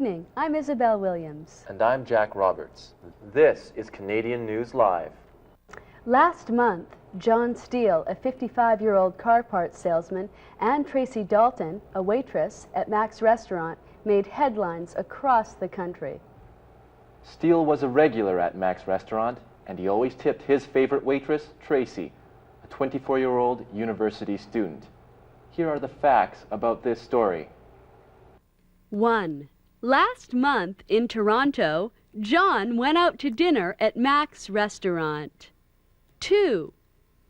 evening. I'm Isabel Williams. And I'm Jack Roberts. This is Canadian News Live. Last month, John Steele, a 55-year-old car parts salesman, and Tracy Dalton, a waitress at Mac's restaurant, made headlines across the country. Steele was a regular at Mac's restaurant, and he always tipped his favorite waitress, Tracy, a 24-year-old university student. Here are the facts about this story. 1. Last month in Toronto, John went out to dinner at Mac's restaurant. 2.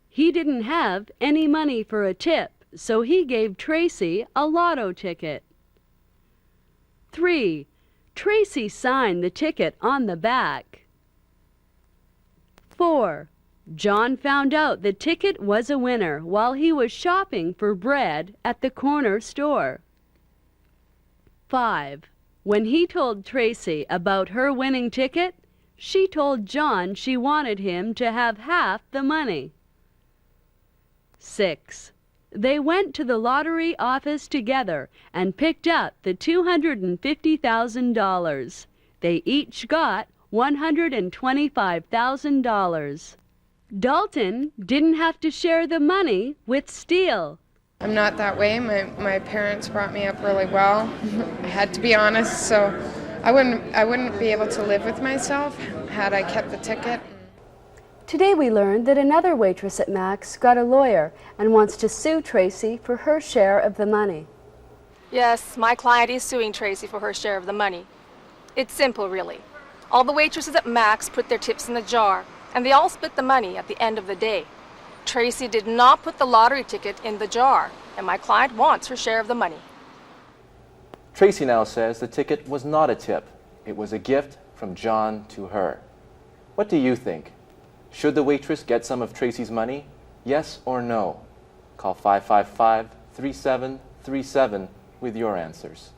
He didn't have any money for a tip, so he gave Tracy a lotto ticket. 3. Tracy signed the ticket on the back. 4. John found out the ticket was a winner while he was shopping for bread at the corner store. 5. When he told Tracy about her winning ticket, she told John she wanted him to have half the money. 6. They went to the lottery office together and picked up the $250,000. They each got $125,000. Dalton didn't have to share the money with Steele. I'm not that way. My parents brought me up really well. I had to be honest, so I wouldn't be able to live with myself had I kept the ticket. Today we learned that another waitress at Mac's got a lawyer and wants to sue Tracy for her share of the money. Yes, my client is suing Tracy for her share of the money. It's simple, really. All the waitresses at Mac's put their tips in a jar, and they all split the money at the end of the day. Tracy did not put the lottery ticket in the jar, and my client wants her share of the money. Tracy now says the ticket was not a tip. It was a gift from John to her. What do you think? Should the waitress get some of Tracy's money? Yes or no? Call 555-3737 with your answers.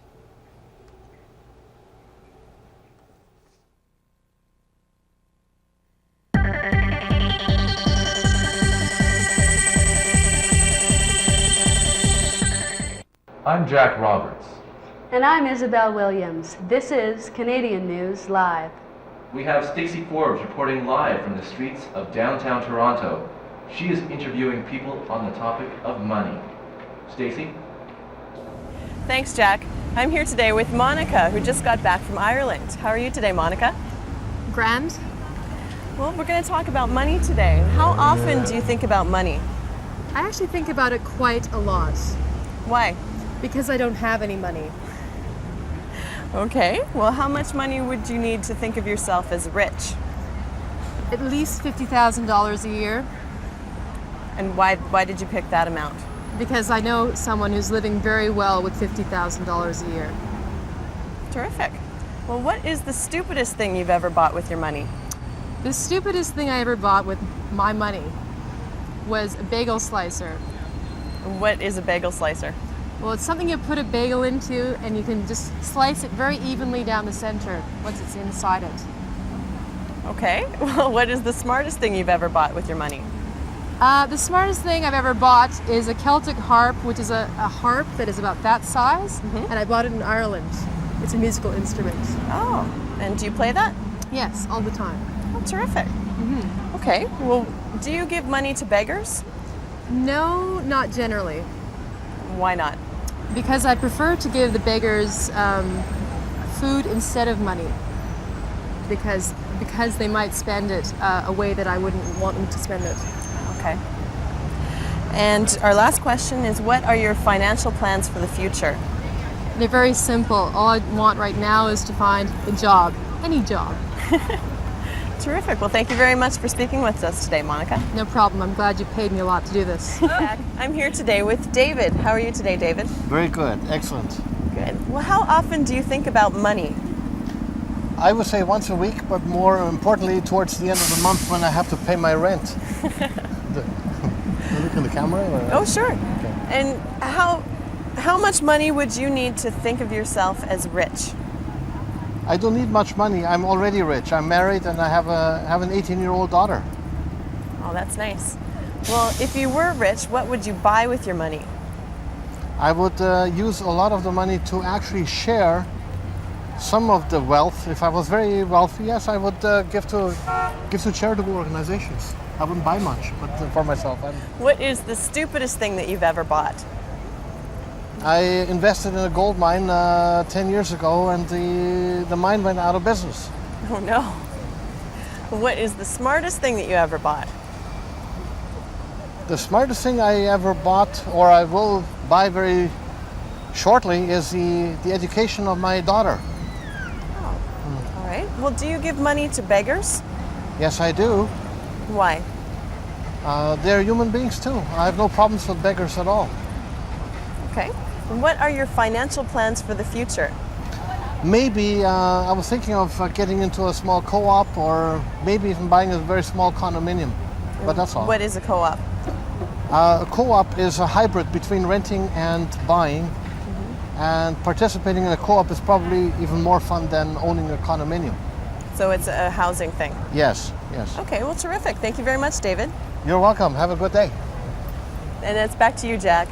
I'm Jack Roberts. And I'm Isabel Williams. This is Canadian News Live. We have Stacey Forbes reporting live from the streets of downtown Toronto. She is interviewing people on the topic of money. Stacey? Thanks, Jack. I'm here today with Monica, who just got back from Ireland. How are you today, Monica? Grand. Well, we're going to talk about money today. How often do you think about money? I actually think about it quite a lot. Why? Because I don't have any money. Okay, well, how much money would you need to think of yourself as rich? At least $50,000 a year. And why did you pick that amount? Because I know someone who's living very well with $50,000 a year. Terrific. Well, what is the stupidest thing you've ever bought with your money? The stupidest thing I ever bought with my money was a bagel slicer. What is a bagel slicer? Well, it's something you put a bagel into and you can just slice it very evenly down the center once it's inside it. Okay, well, what is the smartest thing you've ever bought with your money? The smartest thing I've ever bought is a Celtic harp, which is a harp that is about that size, and I bought it in Ireland. It's a musical instrument. Oh, and do you play that? Yes, all the time. Oh, terrific. Okay, well, do you give money to beggars? No, not generally. Why not? Because I prefer to give the beggars food instead of money. Because they might spend it a way that I wouldn't want them to spend it. Okay. And our last question is, what are your financial plans for the future? They're very simple. All I want right now is to find a job, any job. Terrific. Well, thank you very much for speaking with us today, Monica. No problem. I'm glad you paid me a lot to do this. I'm here today with David. How are you today, David? Very good. Excellent. Good. Well, how often do you think about money? I would say once a week, but more importantly, towards the end of the month when I have to pay my rent. Look in the camera? Or? Oh, sure. Okay. And how much money would you need to think of yourself as rich? I don't need much money. I'm already rich. I'm married and I have an 18-year-old daughter. Oh, that's nice. Well, if you were rich, what would you buy with your money? I would use a lot of the money to actually share Some of the wealth, if I was very wealthy, yes, I would give to charitable organizations. I wouldn't buy much, but for myself. What is the stupidest thing that you've ever bought? I invested in a gold mine 10 years ago, and the mine went out of business. Oh no. What is the smartest thing that you ever bought? The smartest thing I ever bought, or I will buy very shortly, is the education of my daughter. All right. Well, do you give money to beggars? Yes, I do. Why? They're human beings too. I have no problems with beggars at all. Okay. What are your financial plans for the future? Maybe I was thinking of getting into a small co-op, or maybe even buying a very small condominium. But that's all. What is a co-op? A co-op is a hybrid between renting and buying. And participating in a co-op is probably even more fun than owning a condominium. So it's a housing thing? Yes, yes. Okay, well, terrific. Thank you very much, David. You're welcome. Have a good day. And it's back to you, Jack.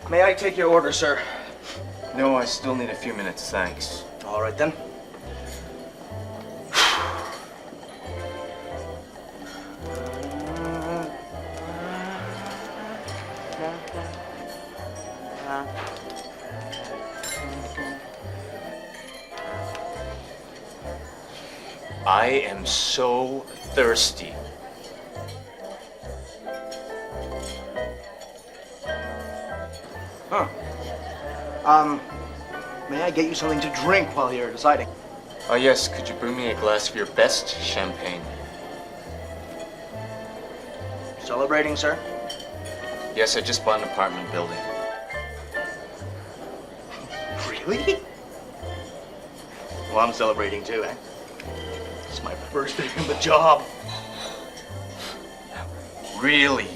May I take your order, sir? No, I still need a few minutes, thanks. All right, then. I am so thirsty. Huh. May I get you something to drink while you're deciding? Oh yes, could you bring me a glass of your best champagne? Celebrating, sir? Yes, I just bought an apartment building. Really? Well, I'm celebrating too, eh? It's my first day on the job. Really?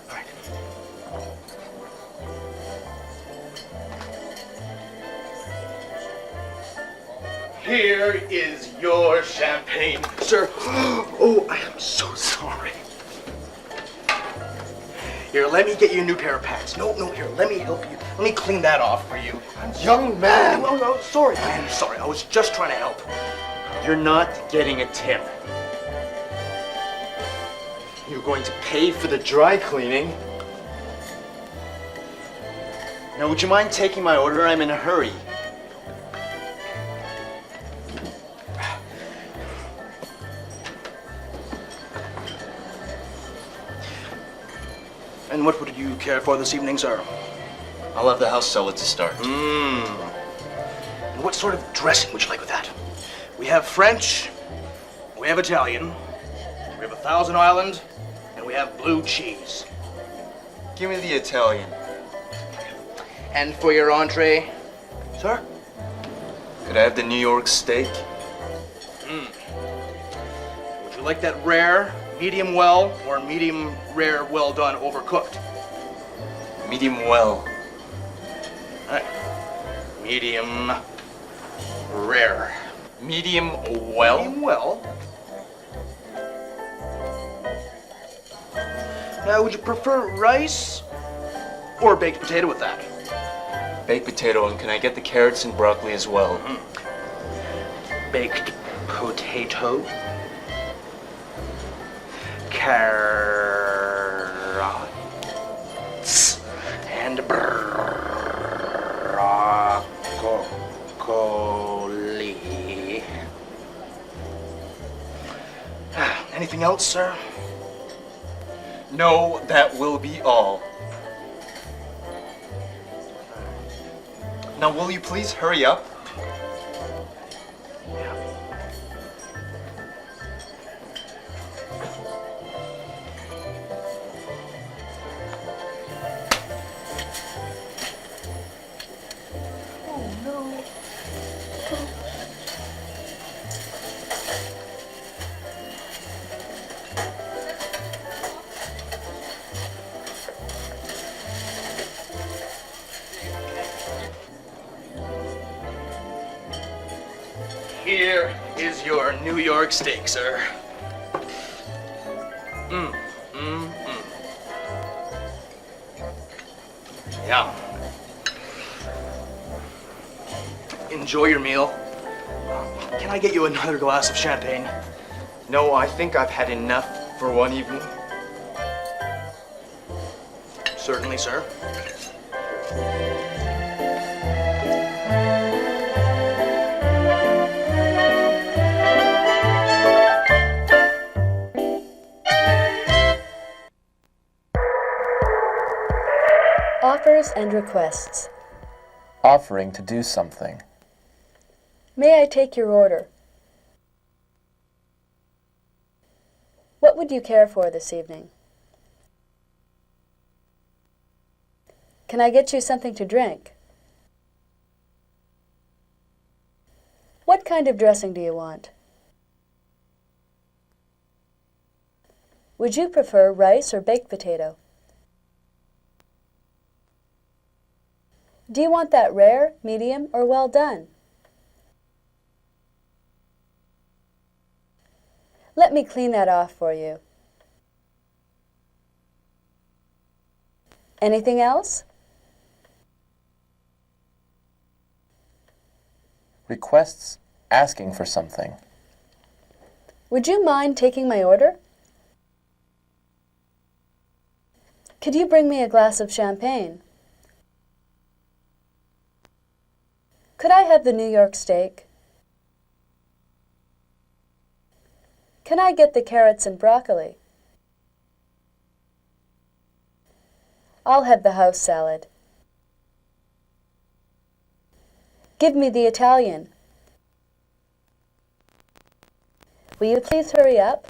All right. Here is your champagne, sir. Oh, I am so sorry. Here, let me get you a new pair of pants. No, here, let me help you. Let me clean that off for you. Young man! No, sorry. I am sorry. I was just trying to help. You're not getting a tip. You're going to pay for the dry cleaning. Now, would you mind taking my order? I'm in a hurry. And what would you care for this evening, sir? I'll have the house cellar to start. And what sort of dressing would you like with that? We have French, we have Italian, we have a Thousand Island, and we have blue cheese. Give me the Italian. And for your entree, sir? Could I have the New York steak? Would you like that rare, medium well, or medium rare, well done, overcooked? Medium well. All right. Medium rare. Medium well? Medium well. Now, would you prefer rice or baked potato with that? Baked potato, and can I get the carrots and broccoli as well? Baked potato. Carrots and broccoli. Anything else, sir? No, that will be all. Now, will you please hurry up? Here is your New York steak, sir. Yeah. Enjoy your meal. Can I get you another glass of champagne? No, I think I've had enough for one evening. Certainly, sir. Offers and requests. Offering to do something. May I take your order? What would you care for this evening? Can I get you something to drink? What kind of dressing do you want? Would you prefer rice or baked potato? Do you want that rare, medium, or well done? Let me clean that off for you. Anything else? Requests asking for something. Would you mind taking my order? Could you bring me a glass of champagne? Could I have the New York steak? Can I get the carrots and broccoli? I'll have the house salad. Give me the Italian. Will you please hurry up?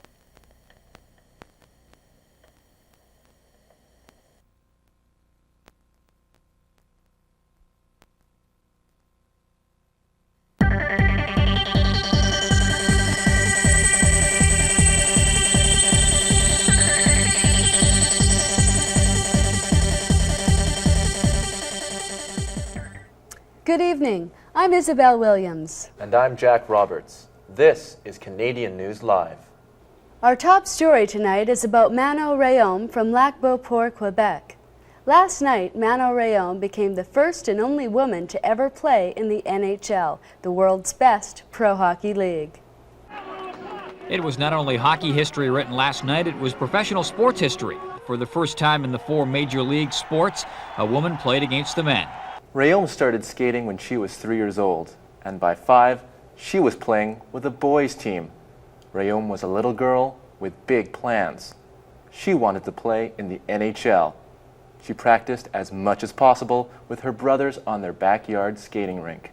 Good evening. I'm Isabel Williams. And I'm Jack Roberts. This is Canadian News Live. Our top story tonight is about Manon Rhéaume from Lac-Beauport, Quebec. Last night, Manon Rhéaume became the first and only woman to ever play in the NHL, the world's best pro hockey league. It was not only hockey history written last night, it was professional sports history. For the first time in the 4 major league sports, a woman played against the men. Rhéaume started skating when she was 3 years old, and by 5, she was playing with a boys' team. Rhéaume was a little girl with big plans. She wanted to play in the NHL. She practiced as much as possible with her brothers on their backyard skating rink.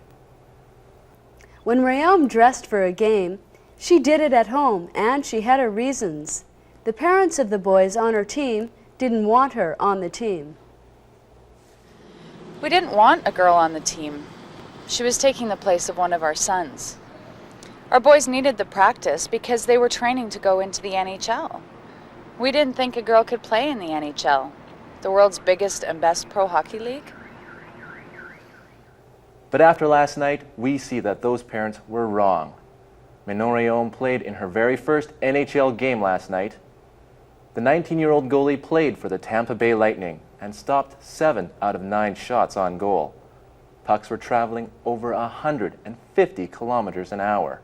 When Rhéaume dressed for a game, she did it at home, and she had her reasons. The parents of the boys on her team didn't want her on the team. We didn't want a girl on the team. She was taking the place of one of our sons. Our boys needed the practice because they were training to go into the NHL. We didn't think a girl could play in the NHL, the world's biggest and best pro hockey league. But after last night, we see that those parents were wrong. Manon Rhéaume played in her very first NHL game last night. The 19-year-old goalie played for the Tampa Bay Lightning and stopped 7 out of 9 shots on goal. Pucks were traveling over 150 kilometers an hour.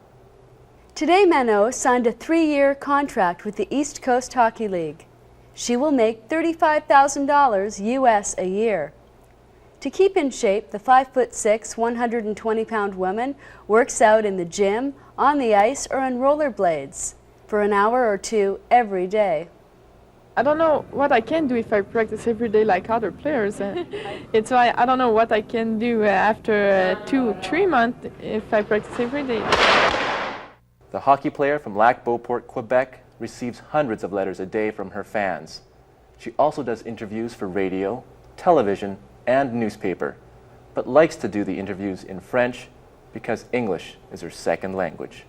Today, Manon signed a 3-year contract with the East Coast Hockey League. She will make $35,000 US a year. To keep in shape, the 5'6", 120-pound woman works out in the gym, on the ice, or on rollerblades for an hour or 2 every day. I don't know what I can do if I practice every day like other players. It's why I don't know what I can do after 2-3 months if I practice every day. The hockey player from Lac-Beauport, Quebec, receives hundreds of letters a day from her fans. She also does interviews for radio, television, and newspaper, but likes to do the interviews in French because English is her second language.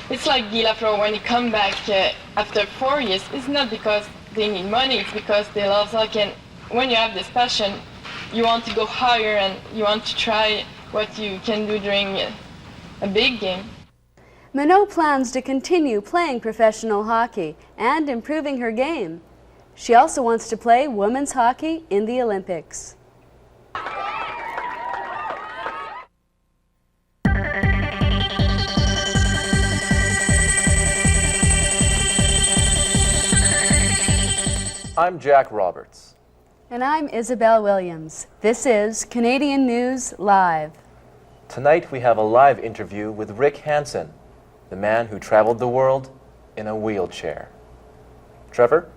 It's like Guy Lafleur, when he come back after 4 years, it's not because they need money, it's because they love hockey. And when you have this passion, you want to go higher and you want to try what you can do during a big game. Minot plans to continue playing professional hockey and improving her game. She also wants to play women's hockey in the Olympics. I'm Jack Roberts. And I'm Isabel Williams. This is Canadian News Live. Tonight we have a live interview with Rick Hansen, the man who traveled the world in a wheelchair. Trevor?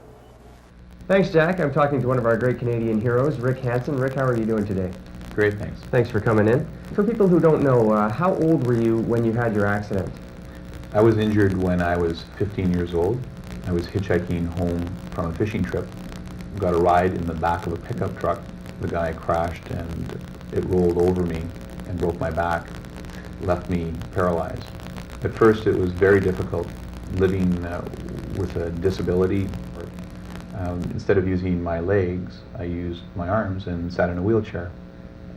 Thanks, Jack. I'm talking to one of our great Canadian heroes, Rick Hansen. Rick, how are you doing today? Great, thanks. Thanks for coming in. For people who don't know, how old were you when you had your accident? I was injured when I was 15 years old. I was hitchhiking home from a fishing trip. Got a ride in the back of a pickup truck. The guy crashed and it rolled over me and broke my back, left me paralyzed. At first it was very difficult living with a disability. Instead of using my legs, I used my arms and sat in a wheelchair.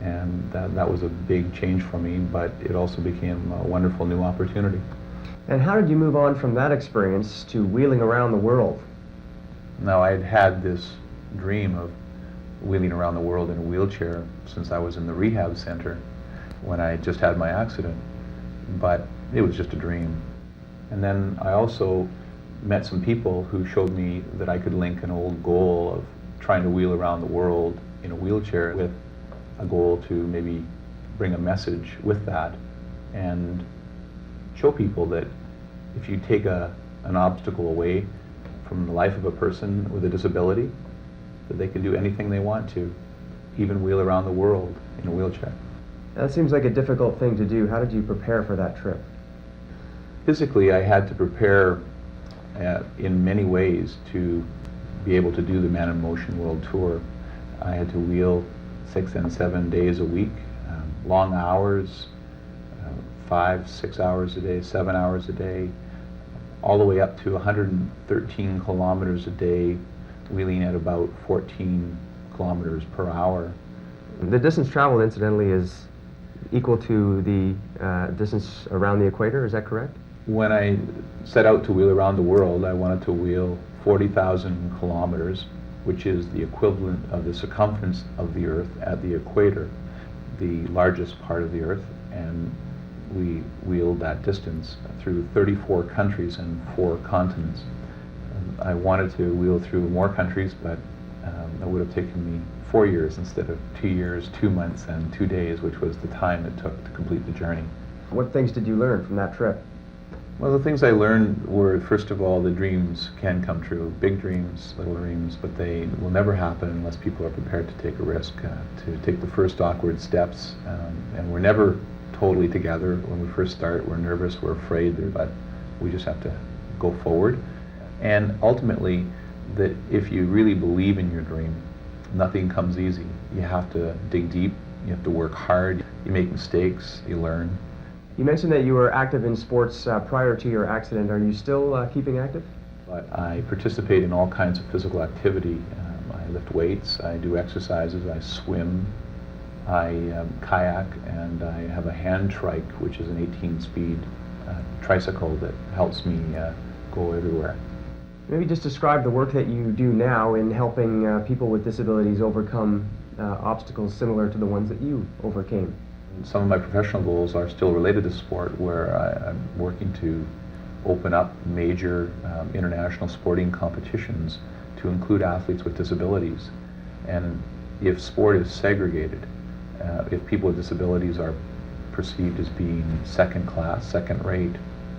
And that was a big change for me, but it also became a wonderful new opportunity. And how did you move on from that experience to wheeling around the world? Now, I'd had this dream of wheeling around the world in a wheelchair since I was in the rehab center when I just had my accident, but it was just a dream. And then I also met some people who showed me that I could link an old goal of trying to wheel around the world in a wheelchair with a goal to maybe bring a message with that and show people that if you take an obstacle away from the life of a person with a disability, that they can do anything they want to, even wheel around the world in a wheelchair. That seems like a difficult thing to do. How did you prepare for that trip? Physically, I had to prepare in many ways to be able to do the Man in Motion World Tour. I had to wheel 6 and 7 days a week, long hours, 5, 6 hours a day, 7 hours a day, all the way up to 113 kilometers a day, wheeling at about 14 kilometers per hour. The distance traveled, incidentally, is equal to the distance around the equator, is that correct? When I set out to wheel around the world, I wanted to wheel 40,000 kilometers, which is the equivalent of the circumference of the Earth at the equator, the largest part of the Earth, and we wheeled that distance through 34 countries and 4 continents. I wanted to wheel through more countries, but that would have taken me 4 years instead of 2 years, 2 months, and 2 days, which was the time it took to complete the journey. What things did you learn from that trip? Well, the things I learned were, first of all, the dreams can come true. Big dreams, little dreams, but they will never happen unless people are prepared to take a risk, to take the first awkward steps. And we're never totally together. When we first start, we're nervous, we're afraid, but we just have to go forward. And ultimately, that if you really believe in your dream, nothing comes easy. You have to dig deep, you have to work hard, you make mistakes, you learn. You mentioned that you were active in sports prior to your accident. Are you still keeping active? But I participate in all kinds of physical activity. I lift weights, I do exercises, I swim, I kayak, and I have a hand trike, which is an 18-speed tricycle that helps me go everywhere. Maybe just describe the work that you do now in helping people with disabilities overcome obstacles similar to the ones that you overcame. Some of my professional goals are still related to sport, where I'm working to open up major international sporting competitions to include athletes with disabilities. And if sport is segregated, if people with disabilities are perceived as being second class, second rate,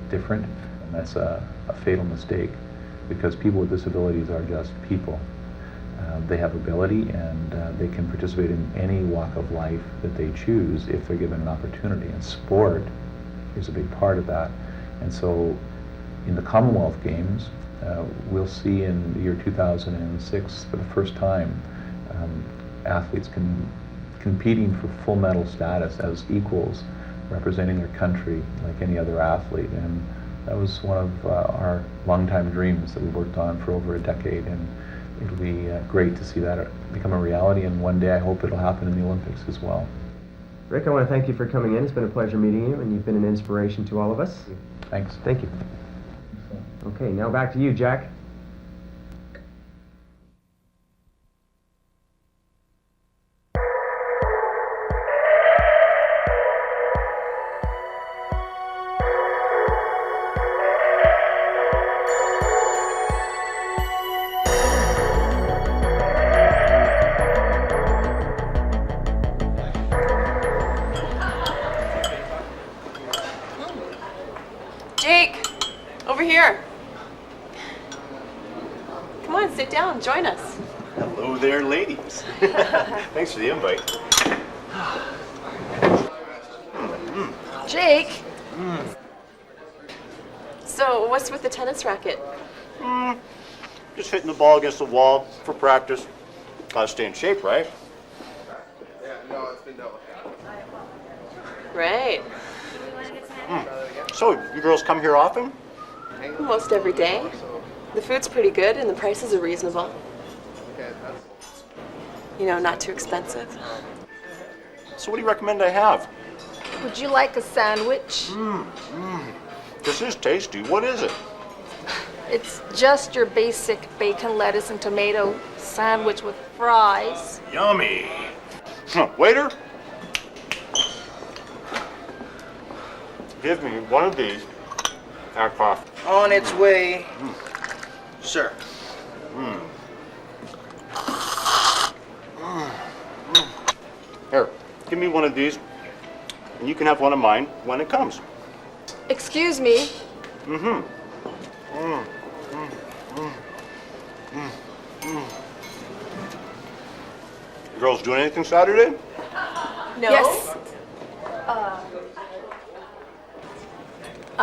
different, and that's a fatal mistake, because people with disabilities are just people. They have ability, and they can participate in any walk of life that they choose if they're given an opportunity, and sport is a big part of that. And so in the Commonwealth Games, we'll see in the year 2006 for the first time athletes competing for full medal status as equals, representing their country like any other athlete. And that was one of our longtime dreams that we worked on for over a decade, and it'll be great to see that become a reality, and one day I hope it'll happen in the Olympics as well. Rick, I want to thank you for coming in. It's been a pleasure meeting you, and you've been an inspiration to all of us. Thanks. Thank you. Okay, now back to you, Jack. Jake, over here. Come on, sit down, join us. Hello there, ladies. Thanks for the invite. Jake. So, what's with the tennis racket? Just hitting the ball against the wall for practice. Gotta stay in shape, right? Right. So, you girls come here often? Almost every day. The food's pretty good and the prices are reasonable. You know, not too expensive. So what do you recommend I have? Would you like a sandwich? This is tasty. What is it? It's just your basic bacon, lettuce, and tomato sandwich with fries. Yummy. Waiter? Give me one of these and coffee. On its way, sir. Here, give me one of these, and you can have one of mine when it comes. Excuse me. Girls doing anything Saturday? No? Yes.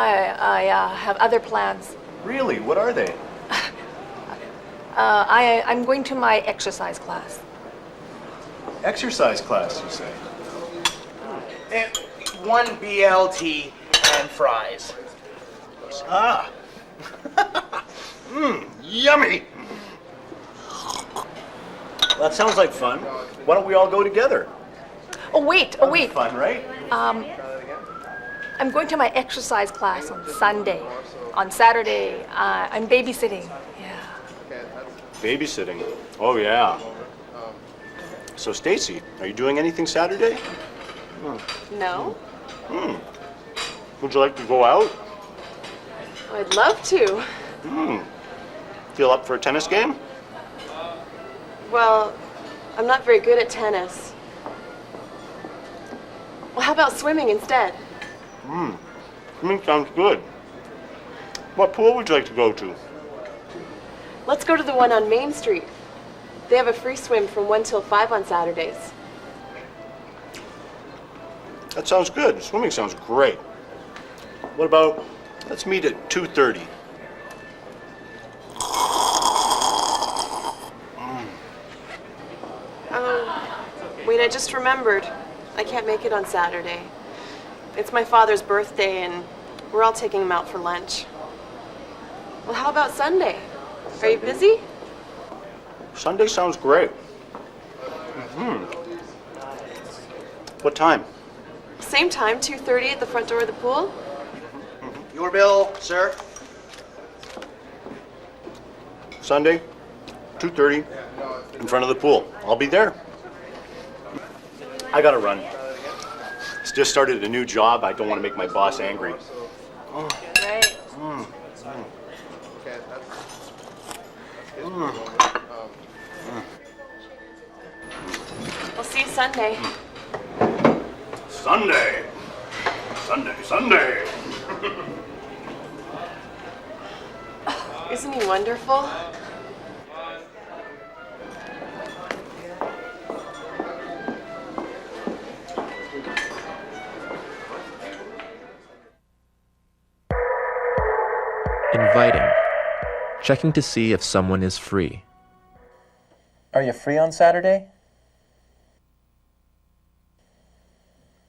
I have other plans. Really? What are they? I'm going to my exercise class. Exercise class, you say? And one BLT and fries. Ah. Yummy. That sounds like fun. Why don't we all go together? Oh wait. Fun, right? I'm going to my exercise class on Sunday. On Saturday, I'm babysitting. Babysitting. Oh yeah. So Stacy, are you doing anything Saturday? No? Would you like to go out? I'd love to. Feel up for a tennis game? Well, I'm not very good at tennis. Well, how about swimming instead? Swimming sounds good. What pool would you like to go to? Let's go to the one on Main Street. They have a free swim from 1 till 5 on Saturdays. That sounds good. Swimming sounds great. What about, let's meet at 2:30. Wait, I just remembered. I can't make it on Saturday. It's my father's birthday and we're all taking him out for lunch. Well, how about Sunday? Are you busy? Sunday sounds great. What time? Same time, 2:30 at the front door of the pool? Your bill, sir. Sunday, 2:30, in front of the pool. I'll be there. I gotta run. Just started a new job. I don't want to make my boss angry. Right. I'll see you Sunday. Sunday. Sunday. Isn't he wonderful? Inviting. Checking to see if someone is free. Are you free on Saturday?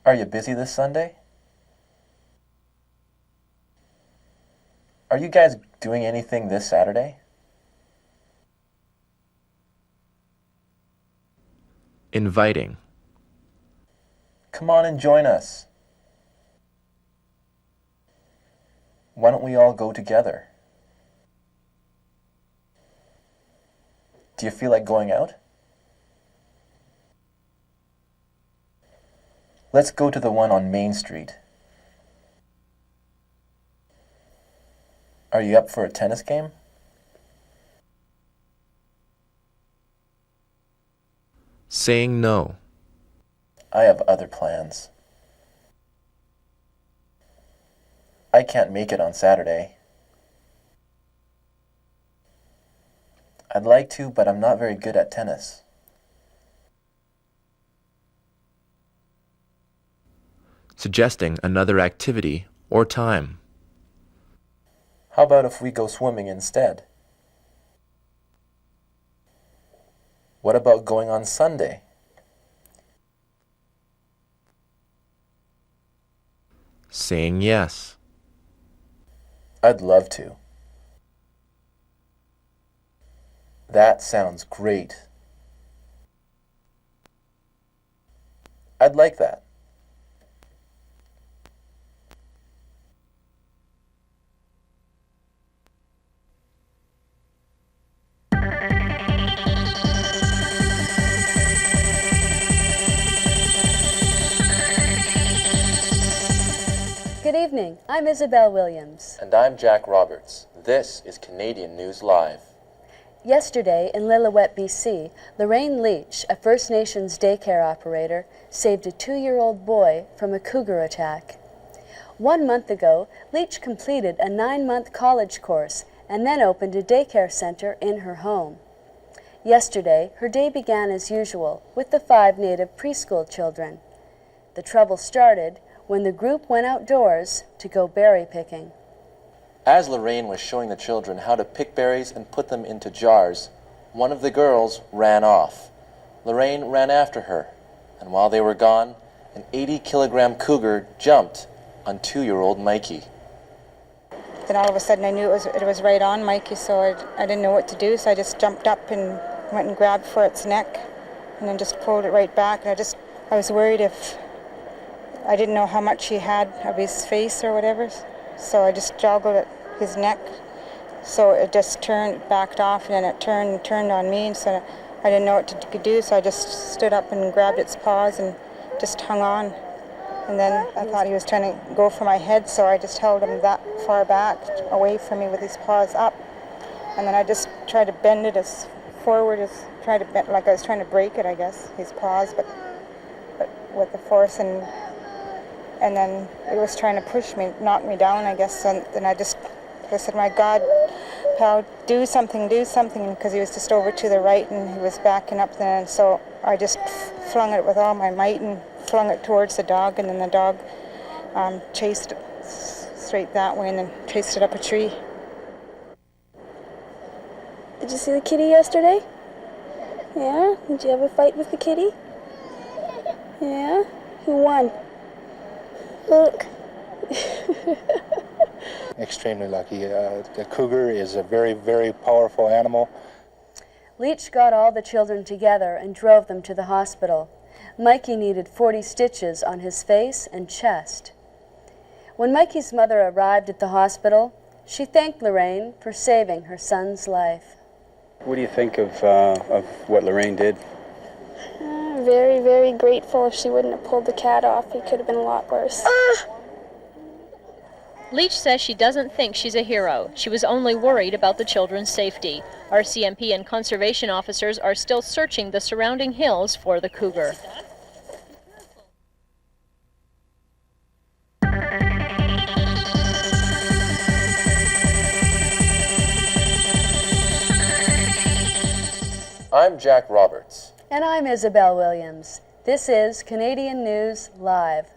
Are you busy this Sunday? Are you guys doing anything this Saturday? Inviting. Come on and join us. Why don't we all go together? Do you feel like going out? Let's go to the one on Main Street. Are you up for a tennis game? Saying no. I have other plans. I can't make it on Saturday. I'd like to, but I'm not very good at tennis. Suggesting another activity or time. How about if we go swimming instead? What about going on Sunday? Saying yes. I'd love to. That sounds great. I'd like that. Good evening. I'm Isabel Williams. And I'm Jack Roberts. This is Canadian News Live. Yesterday in Lillooet, BC, Lorraine Leach, a First Nations daycare operator, saved a 2-year-old boy from a cougar attack. 1 month ago, Leach completed a 9-month college course and then opened a daycare center in her home. Yesterday, her day began as usual with the 5 native preschool children. The trouble started when the group went outdoors to go berry picking. As Lorraine was showing the children how to pick berries and put them into jars, one of the girls ran off. Lorraine ran after her, and while they were gone, an 80-kilogram cougar jumped on 2-year-old Mikey. Then all of a sudden I knew it was right on Mikey, so I didn't know what to do, so I just jumped up and went and grabbed for its neck and then just pulled it right back. And I was worried if I didn't know how much he had of his face or whatever, so I just joggled at his neck. So it just backed off, and then it turned on me, and so I didn't know what to do, so I just stood up and grabbed its paws and just hung on. And then I thought he was trying to go for my head, so I just held him that far back, away from me with his paws up. And then I just tried to bend it as forward as, like I was trying to break it, I guess, his paws, but with the force, and then it was trying to push me, knock me down, I guess. And then I said, my God, pal, do something, because he was just over to the right and he was backing up then. And so I just flung it with all my might and flung it towards the dog, and then the dog chased it straight that way and then chased it up a tree. Did you see the kitty yesterday? Yeah? Did you have a fight with the kitty? Yeah? Who won? Look. Extremely lucky. The cougar is a very, very powerful animal. Leach got all the children together and drove them to the hospital. Mikey needed 40 stitches on his face and chest. When Mikey's mother arrived at the hospital, she thanked Lorraine for saving her son's life. What do you think of what Lorraine did? Very, very grateful. If she wouldn't have pulled the cat off, it could have been a lot worse. Leach says she doesn't think she's a hero. She was only worried about the children's safety. RCMP and conservation officers are still searching the surrounding hills for the cougar. I'm Jack Roberts. And I'm Isabel Williams. This is Canadian News Live.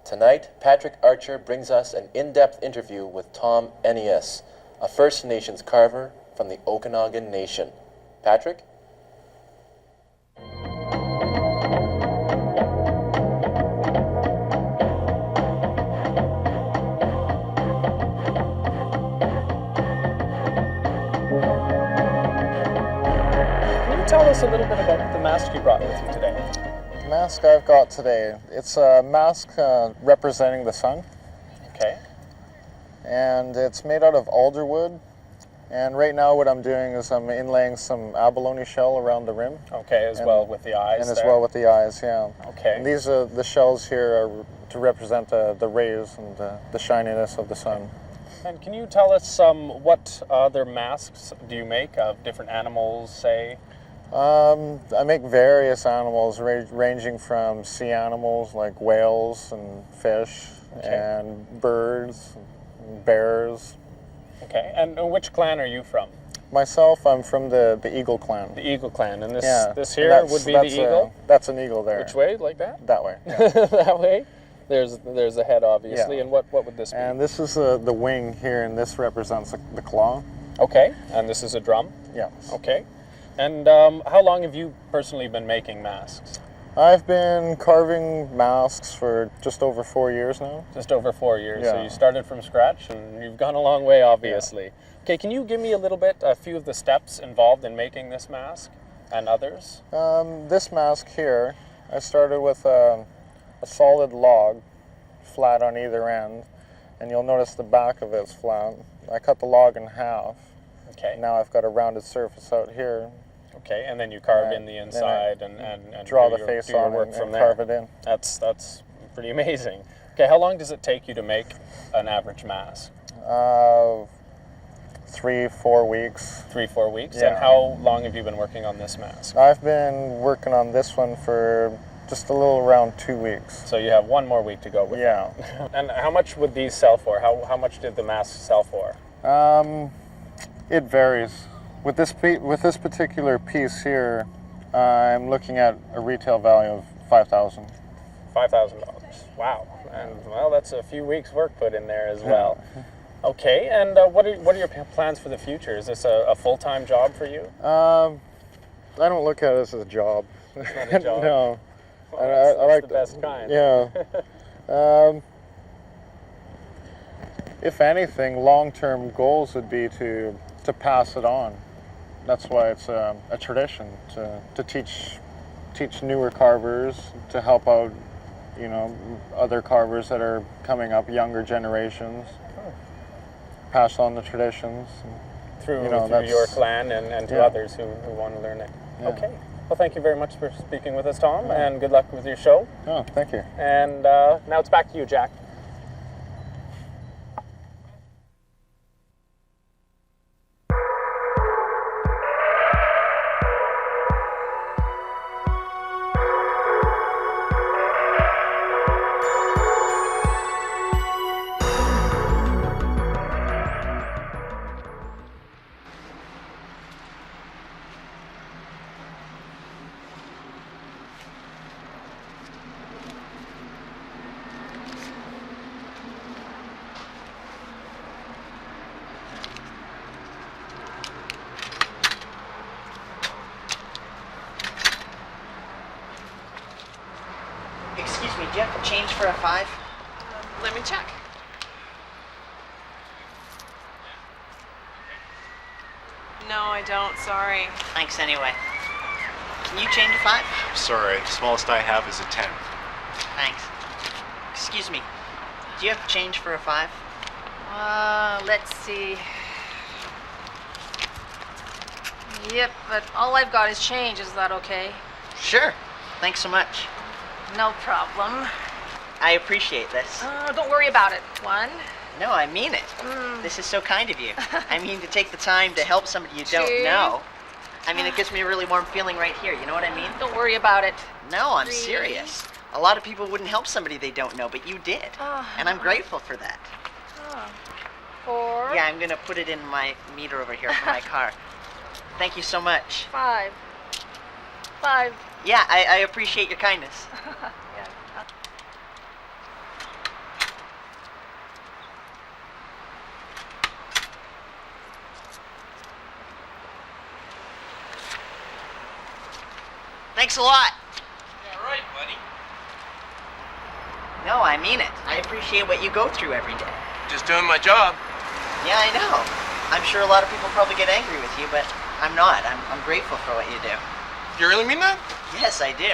Tonight, Patrick Archer brings us an in-depth interview with Tom Ennius, a First Nations carver from the Okanagan Nation. Patrick? Tell us a little bit about the mask you brought with you today. mask I've got today, it's a mask representing the sun. Okay. And it's made out of alder wood. And right now what I'm doing is I'm inlaying some abalone shell around the rim. Okay, as well with the eyes. And as there. well with the eyes, yeah. Okay. And these are the shells here are to represent the rays and the shininess of the sun. And can you tell us what other masks do you make of different animals, say? I make various animals ranging from sea animals like whales and fish, and birds, and bears. Okay, and which clan are you from? Myself, I'm from the Eagle clan. The Eagle clan, and this Yeah, this and here would be the eagle? That's an eagle there. Which way, like that? That way. Yeah. That way? There's the head, obviously, Yeah. and what would this be? And this is the wing here, and this represents the claw. Okay, and this is a drum? Yeah. Okay. And how long have you personally been making masks? I've been carving masks for just over 4 years now. Just over 4 years. Yeah. So you started from scratch, and you've gone a long way, obviously. Okay, can you give me a few of the steps involved in making this mask and others? This mask here, I started with a solid log, flat on either end, and you'll notice the back of it's flat. I cut the log in half. Okay. Now I've got a rounded surface out here. Okay, and then you carve in the inside and draw do the your, face do your on work and from there. carve it in. That's pretty amazing. Okay, how long does it take you to make an average mask? 3-4 weeks. 3-4 weeks? Yeah. And how long have you been working on this mask? I've been working on this one for just a little around 2 weeks. So you have 1 more week to go with Yeah. it. And how much would these sell for? How much did the mask sell for? It varies. With this particular piece here, I'm looking at a retail value of $5,000. $5,000. Wow. And well, that's a few weeks' work put in there as well. Okay. And what are your plans for the future? Is this a full-time job for you? I don't look at it as a job. It's not a job. No. Well, I like the best kind. Yeah. If anything, long-term goals would be to pass it on. That's why it's a tradition to teach newer carvers, to help out, other carvers that are coming up, younger generations. Pass on the traditions. Through your clan and to others who want to learn it. Yeah. Okay. Well, thank you very much for speaking with us, Tom, and good luck with your show. Oh, thank you. And now it's back to you, Jack. Excuse me, do you have change for a 5? Let me check. No, I don't. Sorry. Thanks anyway. Can you change a 5? Sorry, the smallest I have is a 10. Thanks. Excuse me, do you have change for a 5? Let's see. Yep, but all I've got is change. Is that okay? Sure. Thanks so much. No problem. I appreciate this. Don't worry about it. 1. No, I mean it. This is so kind of you. I mean, to take the time to help somebody you don't 2. know. I mean, it gives me a really warm feeling right here. You know what I mean? Don't worry about it. No, I'm 3. serious. A lot of people wouldn't help somebody they don't know, but you did. And I'm grateful for that. 4. Yeah, I'm going to put it in my meter over here for my car. Thank you so much. 5. 5. Yeah, I appreciate your kindness. Yeah. Thanks a lot. Yeah, right, buddy. No, I mean it. I appreciate what you go through every day. Just doing my job. Yeah, I know. I'm sure a lot of people probably get angry with you, but I'm not. I'm grateful for what you do. You really mean that? Yes, I do.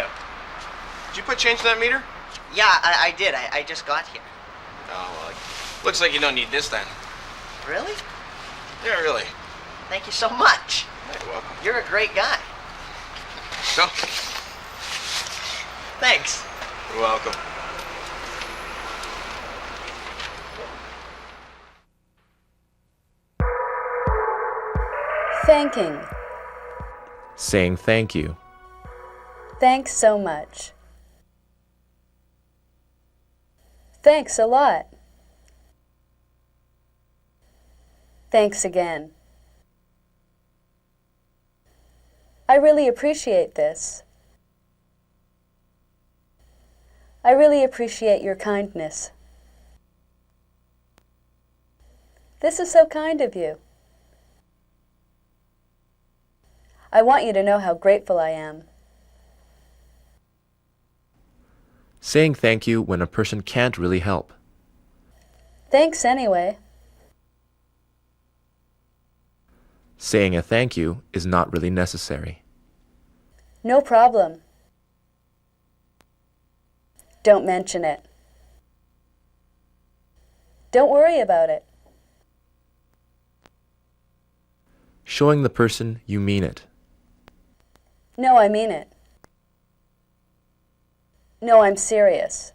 Did you put change in that meter? Yeah, I did. I just got here. Oh, well, looks like you don't need this then. Really? Yeah, really. Thank you so much. You're welcome. You're a great guy. So? Thanks. You're welcome. Thanking. Saying thank you. Thanks so much. Thanks a lot. Thanks again. I really appreciate this. I really appreciate your kindness. This is so kind of you. I want you to know how grateful I am. Saying thank you when a person can't really help. Thanks anyway. Saying a thank you is not really necessary. No problem. Don't mention it. Don't worry about it. Showing the person you mean it. No, I mean it. No, I'm serious.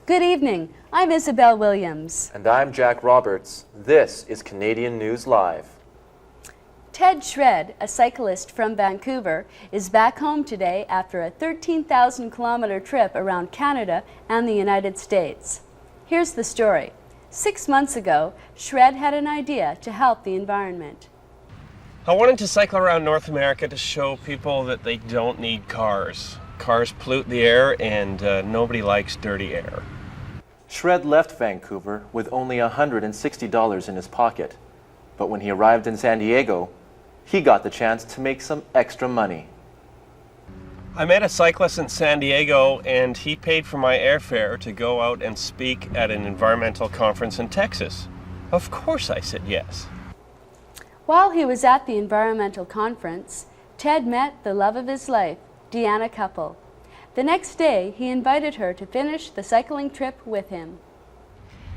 Good evening. I'm Isabel Williams. And I'm Jack Roberts. This is Canadian News Live. Ted Shred, a cyclist from Vancouver, is back home today after a 13,000-kilometer trip around Canada and the United States. Here's the story. 6 months ago, Shred had an idea to help the environment. I wanted to cycle around North America to show people that they don't need cars. Cars pollute the air and nobody likes dirty air. Shred left Vancouver with only $160 in his pocket. But when he arrived in San Diego, he got the chance to make some extra money. I met a cyclist in San Diego and he paid for my airfare to go out and speak at an environmental conference in Texas. Of course I said yes. While he was at the environmental conference, Ted met the love of his life, Deanna Couple. The next day, he invited her to finish the cycling trip with him.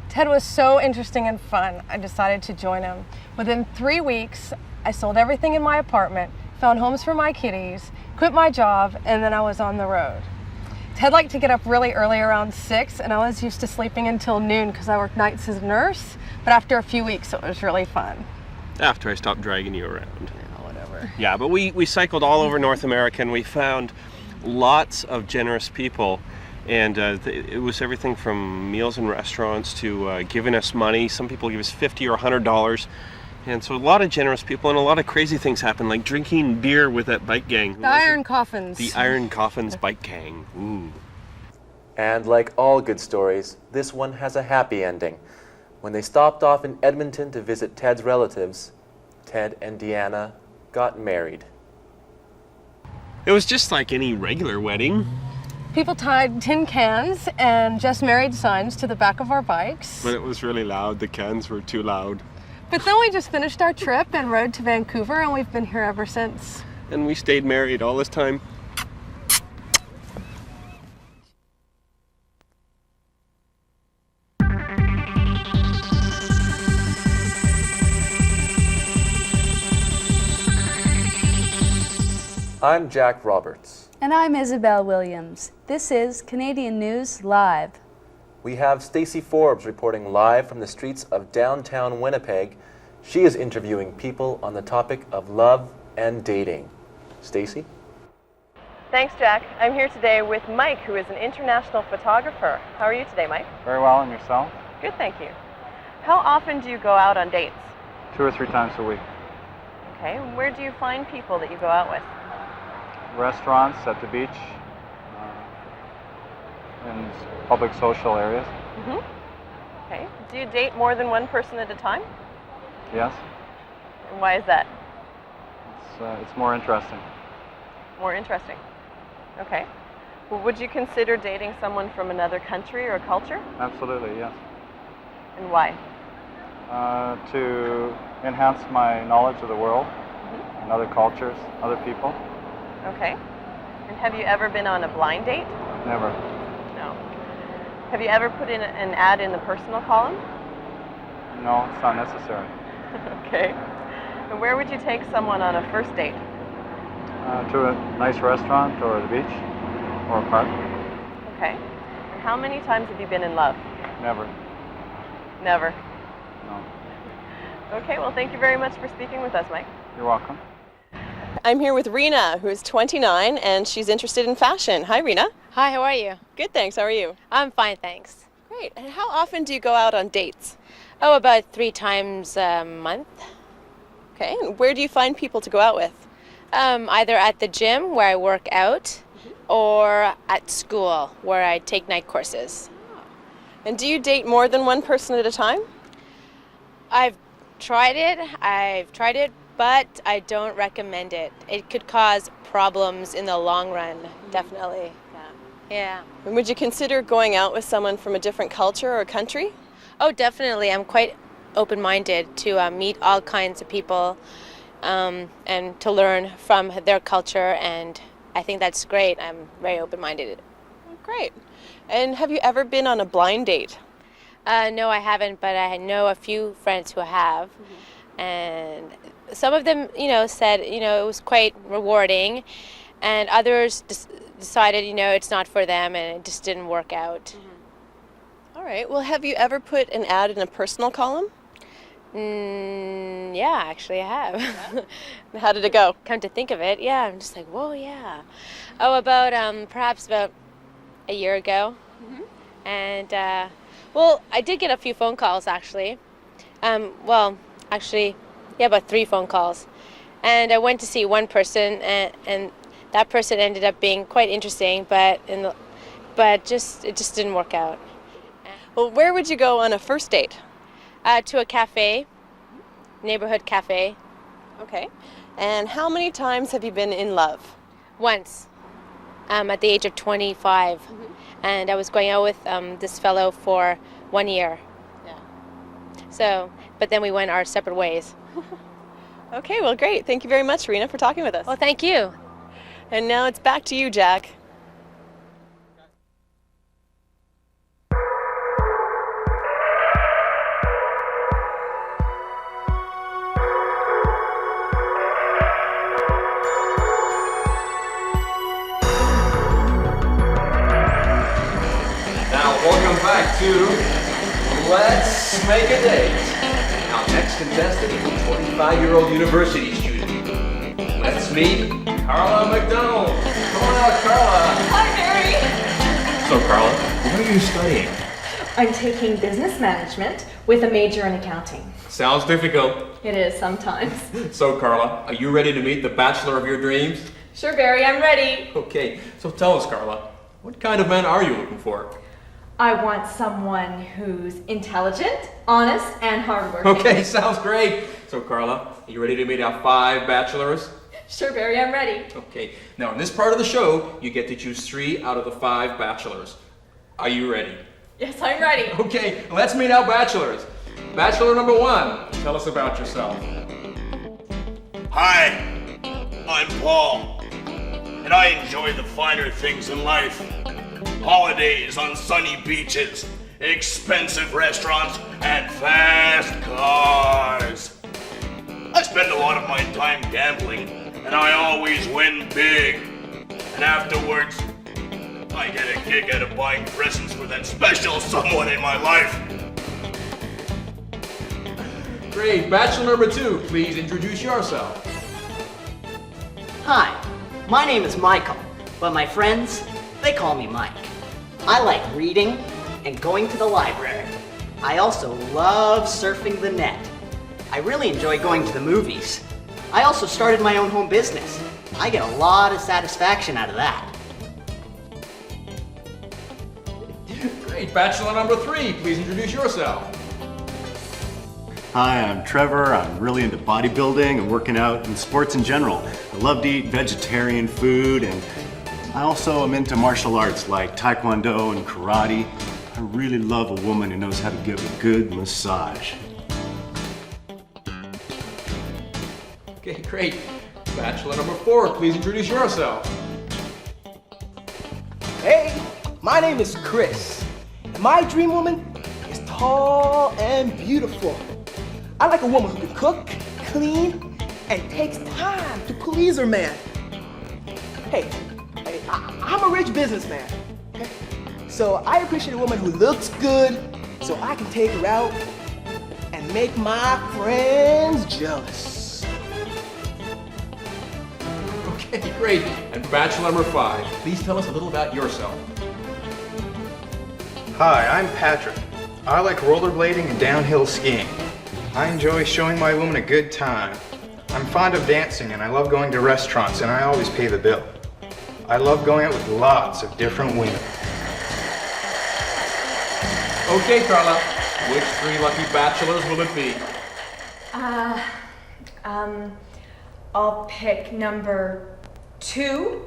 Ted was so interesting and fun, I decided to join him. Within 3 weeks, I sold everything in my apartment, found homes for my kitties, quit my job, and then I was on the road. Ted liked to get up really early around 6, and I was used to sleeping until noon because I worked nights as a nurse, but after a few weeks, it was really fun. After I stopped dragging you around. Yeah, whatever. Yeah, but we cycled all over North America and we found lots of generous people, and it was everything from meals in restaurants to giving us money. Some people give us $50 or $100, and so a lot of generous people, and a lot of crazy things happen, like drinking beer with that bike gang. The Iron Coffins. The Iron Coffins bike gang. Ooh. And like all good stories, this one has a happy ending. When they stopped off in Edmonton to visit Ted's relatives, Ted and Deanna got married. It was just like any regular wedding. People tied tin cans and just married signs to the back of our bikes. But it was really loud. The cans were too loud. But then we just finished our trip and rode to Vancouver, and we've been here ever since. And we stayed married all this time. I'm Jack Roberts. And I'm Isabel Williams. This is Canadian News Live. We have Stacey Forbes reporting live from the streets of downtown Winnipeg. She is interviewing people on the topic of love and dating. Stacey? Thanks, Jack. I'm here today with Mike, who is an international photographer. How are you today, Mike? Very well, and yourself? Good, thank you. How often do you go out on dates? 2 or 3 times a week. Okay, where do you find people that you go out with? Restaurants, at the beach, in public social areas. Okay. Do you date more than one person at a time? Yes. And why is that? it's more interesting. More interesting. Okay. Well, would you consider dating someone from another country or culture? Absolutely, yes. And why? To enhance my knowledge of the world and other cultures, other people. Okay. And have you ever been on a blind date? Never. No. Have you ever put in an ad in the personal column? No, it's not necessary. Okay. And where would you take someone on a first date? To a nice restaurant or the beach or a park. Okay. And how many times have you been in love? Never. Never. No. Okay, well, thank you very much for speaking with us, Mike. You're welcome. I'm here with Rena, who is 29, and she's interested in fashion. Hi, Rena. Hi, how are you? Good, thanks. How are you? I'm fine, thanks. Great. And how often do you go out on dates? Oh, about 3 times a month. Okay, and where do you find people to go out with? Either at the gym, where I work out, or at school, where I take night courses. And do you date more than one person at a time? I've tried it, but I don't recommend it. It could cause problems in the long run, definitely. Yeah. And would you consider going out with someone from a different culture or country? Oh, definitely. I'm quite open-minded to meet all kinds of people and to learn from their culture, and I think that's great. I'm very open-minded. Great. And have you ever been on a blind date? No, I haven't, but I know a few friends who have, and some of them, said, it was quite rewarding, and others decided, it's not for them, and it just didn't work out. All right. Well, have you ever put an ad in a personal column? Yeah, actually I have. How did it go? Come to think of it, yeah, I'm just like, whoa, yeah. Oh, about perhaps about a year ago. And well, I did get a few phone calls actually. Well, actually, yeah, about 3 phone calls. And I went to see one person, and that person ended up being quite interesting, but it just didn't work out. Well, where would you go on a first date? To a cafe, neighborhood cafe. Okay. And how many times have you been in love? Once, at the age of 25. And I was going out with this fellow for 1 year. Yeah. So, but then we went our separate ways. Okay, well, great. Thank you very much, Rena, for talking with us. Well, thank you. And now it's back to you, Jack. Welcome back to Let's Make a Date. Our next contestant is a 25-year-old university student. Let's meet Carla McDonald. Come on out, Carla. Hi, Mary. So, Carla, what are you studying? I'm taking business management with a major in accounting. Sounds difficult. It is sometimes. So, Carla, are you ready to meet the bachelor of your dreams? Sure, Barry, I'm ready. Okay, so tell us, Carla, what kind of man are you looking for? I want someone who's intelligent, honest, and hardworking. Okay, sounds great. So, Carla, are you ready to meet our 5 bachelors? Sure, Barry, I'm ready. Okay, now in this part of the show, you get to choose 3 out of the 5 bachelors. Are you ready? Yes, I'm ready. Okay, let's meet our bachelors. Bachelor number 1, tell us about yourself. Hi, I'm Paul, and I enjoy the finer things in life. Holidays on sunny beaches, expensive restaurants, and fast cars. I spend a lot of my time gambling, and I always win big. And afterwards, I get a kick out of buying presents for that special someone in my life. Great. Bachelor number 2, please introduce yourself. Hi, my name is Michael, but my friends, they call me Mike. I like reading and going to the library. I also love surfing the net. I really enjoy going to the movies. I also started my own home business. I get a lot of satisfaction out of that. Great. Bachelor number 3, please introduce yourself. Hi, I'm Trevor. I'm really into bodybuilding and working out and sports in general. I love to eat vegetarian food, and I also am into martial arts like Taekwondo and karate. I really love a woman who knows how to give a good massage. Okay, great. Bachelor number 4, please introduce yourself. Hey, my name is Chris. And my dream woman is tall and beautiful. I like a woman who can cook, clean, and takes time to please her man. Hey, I'm a rich businessman. Okay? So I appreciate a woman who looks good so I can take her out and make my friends jealous. Okay, great. And bachelor number 5, please tell us a little about yourself. Hi, I'm Patrick. I like rollerblading and downhill skiing. I enjoy showing my woman a good time. I'm fond of dancing and I love going to restaurants and I always pay the bill. I love going out with lots of different women. Okay, Carla, which 3 lucky bachelors will it be? I'll pick number 2,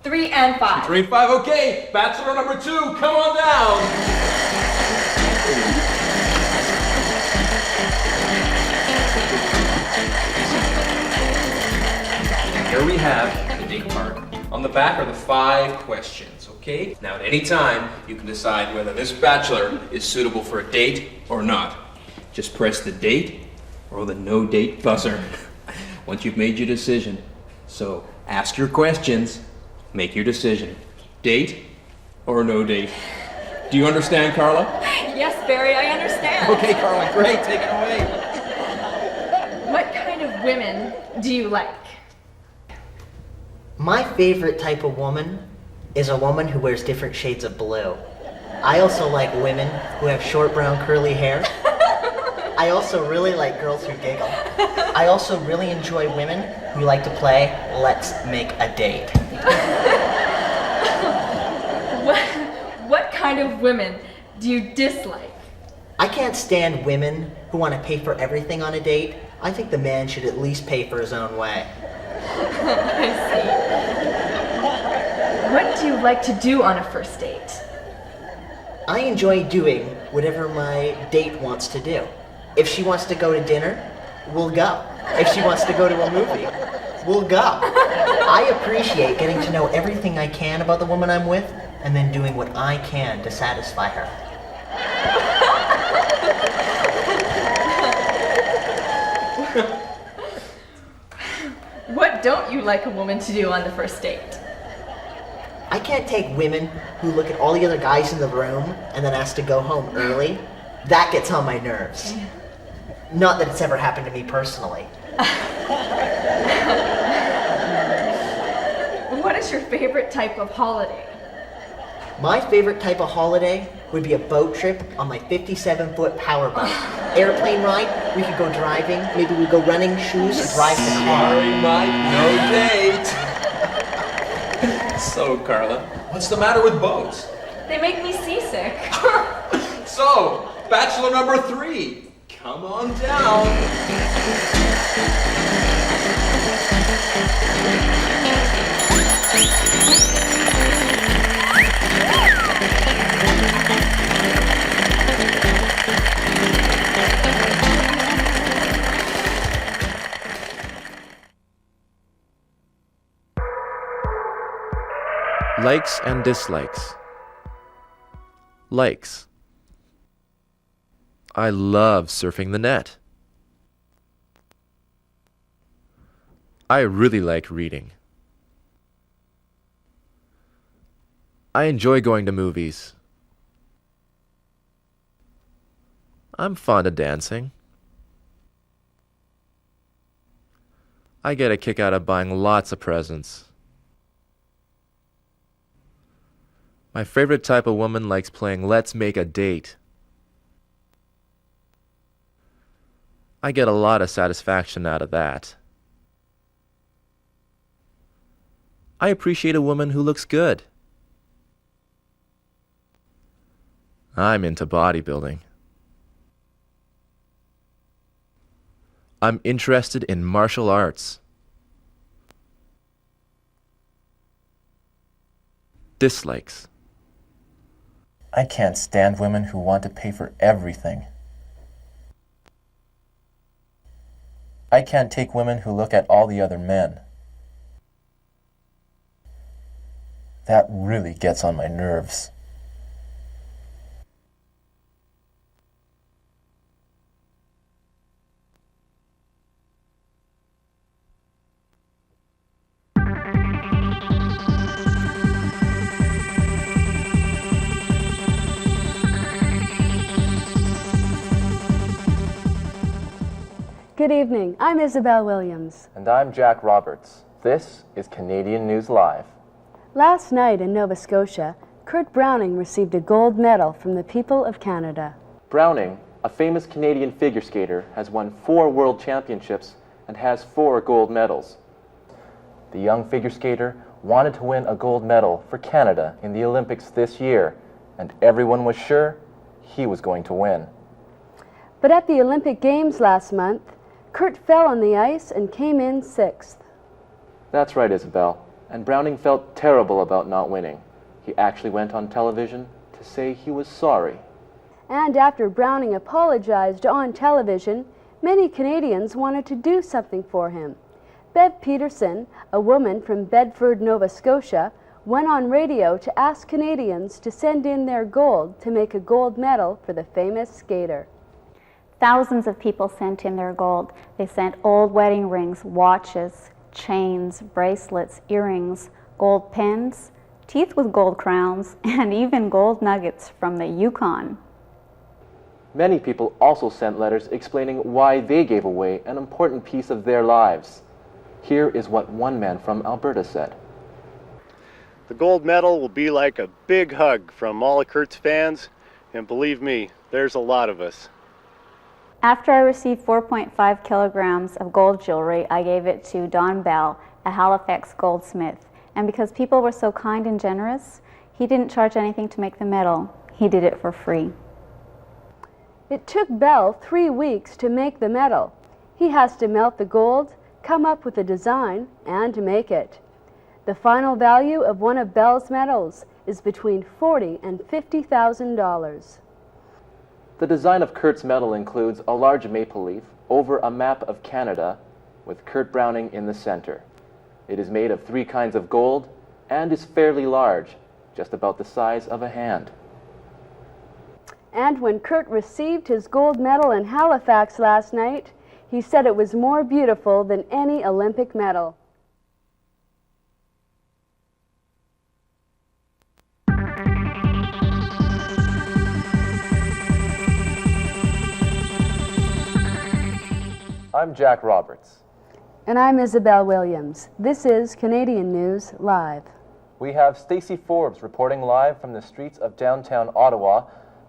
3, and 5. 3 and 5, okay. Bachelor number 2, come on down. Here we have the date card. On the back are the 5 questions, okay? Now at any time, you can decide whether this bachelor is suitable for a date or not. Just press the date or the no date buzzer once you've made your decision. So ask your questions, make your decision. Date or no date? Do you understand, Carla? Yes, Barry, I understand. Okay, Carla, great, take it away. What kind of women do you like? My favorite type of woman is a woman who wears different shades of blue. I also like women who have short brown curly hair. I also really like girls who giggle. I also really enjoy women who like to play Let's Make a Date. What kind of women do you dislike? I can't stand women who want to pay for everything on a date. I think the man should at least pay for his own way. I see. What do you like to do on a first date? I enjoy doing whatever my date wants to do. If she wants to go to dinner, we'll go. If she wants to go to a movie, we'll go. I appreciate getting to know everything I can about the woman I'm with and then doing what I can to satisfy her. What don't you like a woman to do on the first date? I can't take women who look at all the other guys in the room and then ask to go home early. That gets on my nerves. Not that it's ever happened to me personally. What is your favorite type of holiday? My favorite type of holiday would be a boat trip on my 57-foot powerboat. Airplane ride, we could go driving, maybe we go running shoes and drive the car. Sorry, Mike, no date. So, Carla, what's the matter with boats? They make me seasick. So, bachelor number 3, come on down. Likes and dislikes. Likes. I love surfing the net. I really like reading. I enjoy going to movies. I'm fond of dancing. I get a kick out of buying lots of presents. My favorite type of woman likes playing Let's Make a Date. I get a lot of satisfaction out of that. I appreciate a woman who looks good. I'm into bodybuilding. I'm interested in martial arts. Dislikes. I can't stand women who want to pay for everything. I can't take women who look at all the other men. That really gets on my nerves. Good evening. I'm Isabel Williams. And I'm Jack Roberts. This is Canadian News Live. Last night in Nova Scotia, Kurt Browning received a gold medal from the people of Canada. Browning, a famous Canadian figure skater, has won 4 world championships and has 4 gold medals. The young figure skater wanted to win a gold medal for Canada in the Olympics this year, and everyone was sure he was going to win. But at the Olympic Games last month, Kurt fell on the ice and came in 6th. That's right, Isabel. And Browning felt terrible about not winning. He actually went on television to say he was sorry. And after Browning apologized on television, many Canadians wanted to do something for him. Bev Peterson, a woman from Bedford, Nova Scotia, went on radio to ask Canadians to send in their gold to make a gold medal for the famous skater. Thousands of people sent in their gold. They sent old wedding rings, watches, chains, bracelets, earrings, gold pens, teeth with gold crowns, and even gold nuggets from the Yukon. Many people also sent letters explaining why they gave away an important piece of their lives. Here is what one man from Alberta said. The gold medal will be like a big hug from all of Kurt's fans, and believe me, there's a lot of us. After I received 4.5 kilograms of gold jewelry, I gave it to Don Bell, a Halifax goldsmith. And because people were so kind and generous, he didn't charge anything to make the medal. He did it for free. It took Bell 3 weeks to make the medal. He has to melt the gold, come up with a design, and make it. The final value of one of Bell's medals is between $40,000 and $50,000. The design of Kurt's medal includes a large maple leaf over a map of Canada with Kurt Browning in the center. It is made of 3 kinds of gold and is fairly large, just about the size of a hand. And when Kurt received his gold medal in Halifax last night, he said it was more beautiful than any Olympic medal. I'm Jack Roberts. And I'm Isabel Williams. This is Canadian News Live. We have Stacey Forbes reporting live from the streets of downtown Ottawa.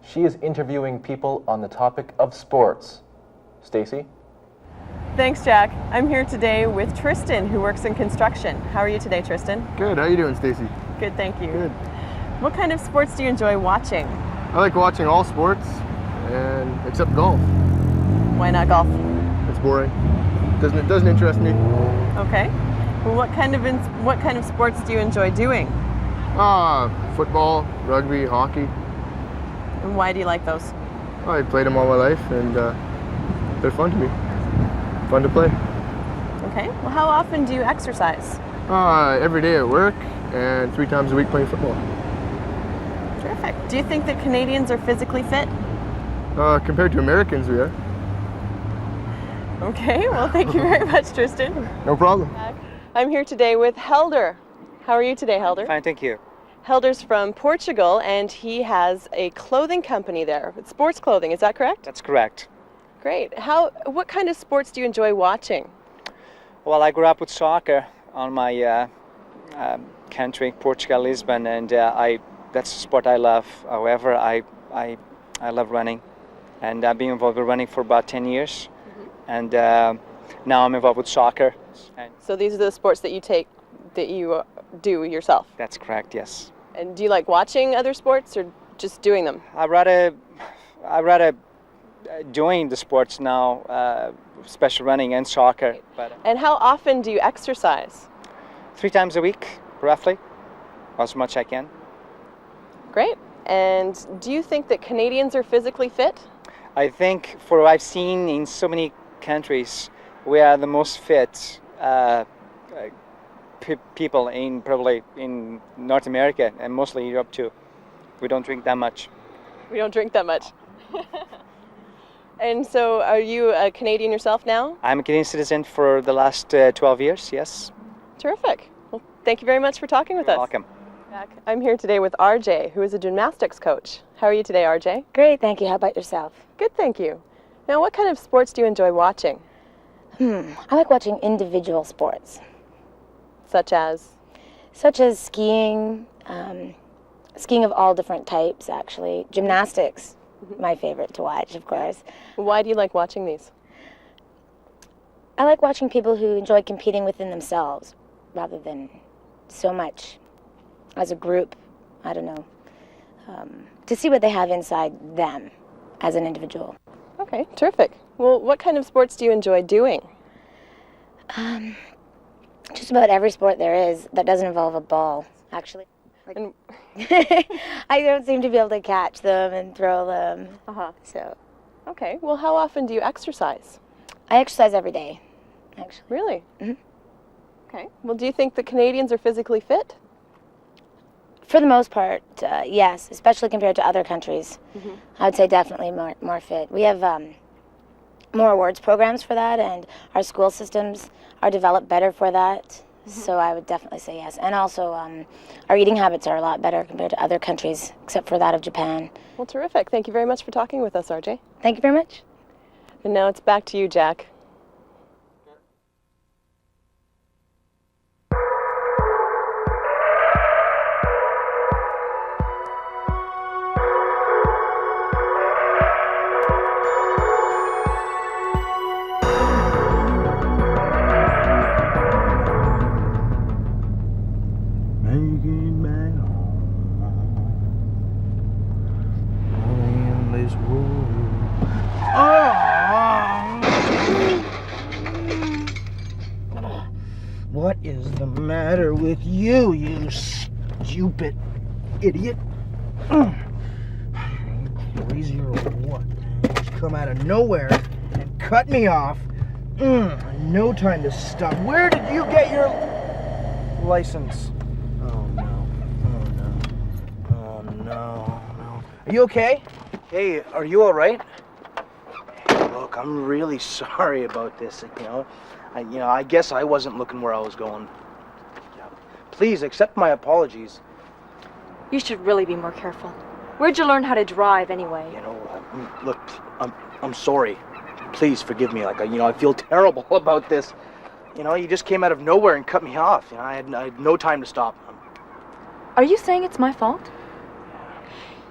She is interviewing people on the topic of sports. Stacey? Thanks, Jack. I'm here today with Tristan, who works in construction. How are you today, Tristan? Good. How are you doing, Stacey? Good, thank you. Good. What kind of sports do you enjoy watching? I like watching all sports, except golf. Why not golf? It's boring. It doesn't interest me. Okay. Well, what kind of sports do you enjoy doing? Football, rugby, hockey. And why do you like those? I played them all my life, and they're fun to me. Fun to play. Okay. Well, how often do you exercise? Every day at work, and 3 times a week playing football. Terrific. Do you think that Canadians are physically fit? Compared to Americans, we are. Okay, well, thank you very much, Tristan. No problem. I'm here today with Helder. How are you today, Helder? Fine, thank you. Helder's from Portugal, and he has a clothing company there. It's sports clothing, is that correct? That's correct. Great. What kind of sports do you enjoy watching? Well, I grew up with soccer on my country, Portugal, Lisbon, and that's a sport I love. However, I love running, and I've been involved with running for about 10 years. And now I'm involved with soccer. So these are the sports that you do yourself? That's correct, yes. And do you like watching other sports or just doing them? I rather doing the sports now, especially running and soccer. But And how often do you exercise? 3 times a week, roughly, as much I can. Great. And do you think that Canadians are physically fit? I think for what I've seen in so many countries, we are the most fit people in probably in North America and mostly Europe too. We don't drink that much. We don't drink that much. And so are you a Canadian yourself now? I'm a Canadian citizen for the last 12 years, yes. Terrific. Well, thank you very much for talking with us. Welcome. I'm here today with RJ, who is a gymnastics coach. How are you today, RJ? Great, thank you. How about yourself? Good, thank you. Now, what kind of sports do you enjoy watching? I like watching individual sports. Such as? Such as skiing, skiing of all different types, actually. Gymnastics, my favorite to watch, of course. Why do you like watching these? I like watching people who enjoy competing within themselves, rather than so much as a group, I don't know, to see what they have inside them as an individual. Okay, terrific. Well, what kind of sports do you enjoy doing? Just about every sport there is that doesn't involve a ball, actually. I don't seem to be able to catch them and throw them. So. Okay, well, how often do you exercise? I exercise every day, actually. Really? Okay. Well, do you think that Canadians are physically fit? For the most part, yes, especially compared to other countries. I would say definitely more fit. We have more awards programs for that, and our school systems are developed better for that. So I would definitely say yes. And also, our eating habits are a lot better compared to other countries, except for that of Japan. Well, terrific. Thank you very much for talking with us, RJ. Thank you very much. And now it's back to you, Jack. What is the matter with you, you stupid idiot? Crazy or what? You just come out of nowhere and cut me off. No time to stop. Where did you get your license? Oh no. Oh no. Oh no. No. Are you okay? Hey, are you all right? Look, I'm really sorry about this, I guess I wasn't looking where I was going. Yeah. Please accept my apologies. You should really be more careful. Where'd you learn how to drive anyway? Look, I'm sorry. Please forgive me. I feel terrible about this. You just came out of nowhere and cut me off. I had no time to stop. Are you saying it's my fault?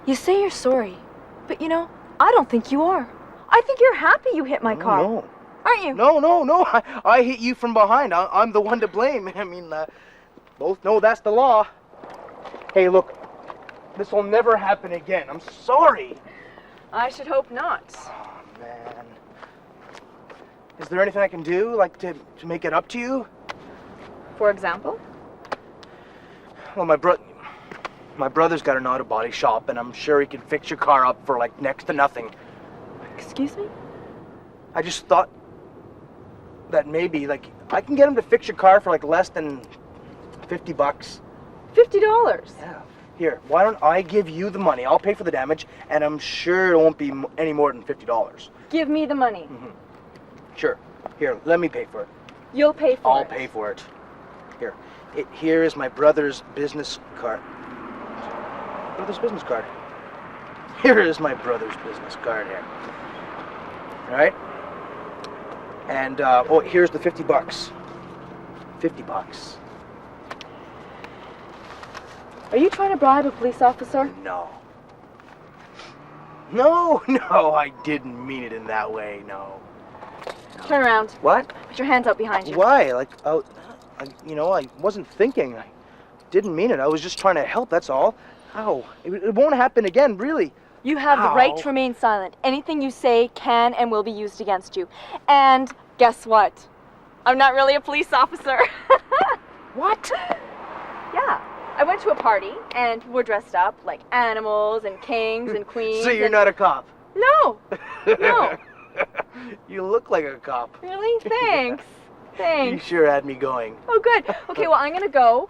You say you're sorry, but I don't think you are. I think you're happy you hit my car. No. Aren't you? No. I hit you from behind. I'm the one to blame. Both know that's the law. Hey, look, this will never happen again. I'm sorry. I should hope not. Oh, man. Is there anything I can do, to make it up to you? For example? Well, my brother's got an auto body shop, and I'm sure he can fix your car up for, next to nothing. Excuse me? I just thought that maybe, I can get him to fix your car for, less than $50. $50? Yeah. Here, why don't I give you the money? I'll pay for the damage, and I'm sure it won't be any more than $50. Give me the money. Sure. Here, let me pay for it. You'll pay for it? I'll pay for it. Here. Here is my brother's business card. Brother's business card. Here is my brother's business card here. All right? And, here's the $50. $50. Are you trying to bribe a police officer? No. No, I didn't mean it in that way, no. Turn around. What? Put your hands out behind you. Why? I wasn't thinking. I didn't mean it. I was just trying to help, that's all. Ow. It won't happen again, really. You have the right to remain silent. Anything you say can and will be used against you. And guess what? I'm not really a police officer. What? Yeah. I went to a party and we're dressed up like animals and kings and queens. So you're not a cop? No. No. You look like a cop. Really? Thanks. Thanks. You sure had me going. Oh, good. Okay, well, I'm gonna go.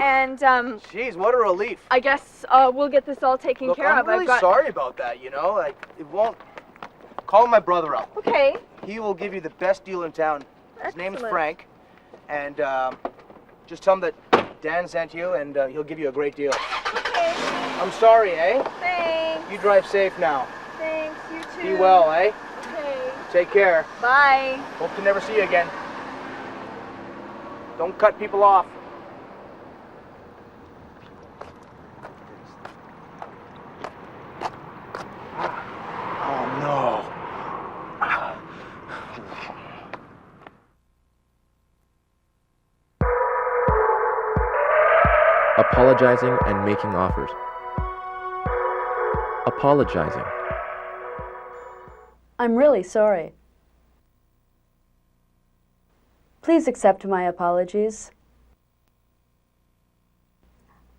And, Jeez, what a relief. I guess we'll get this all taken Look, care I'm of. really sorry about that, you know? It won't... Call my brother up. Okay. He will give you the best deal in town. His name's Excellent. Frank. And just tell him that Dan sent you, and he'll give you a great deal. Okay. I'm sorry, eh? Thanks. You drive safe now. Thanks, you too. Be well, eh? Okay. Take care. Bye. Hope to never see you again. Don't cut people off. Oh, no. Apologizing and making offers. Apologizing. I'm really sorry. Please accept my apologies.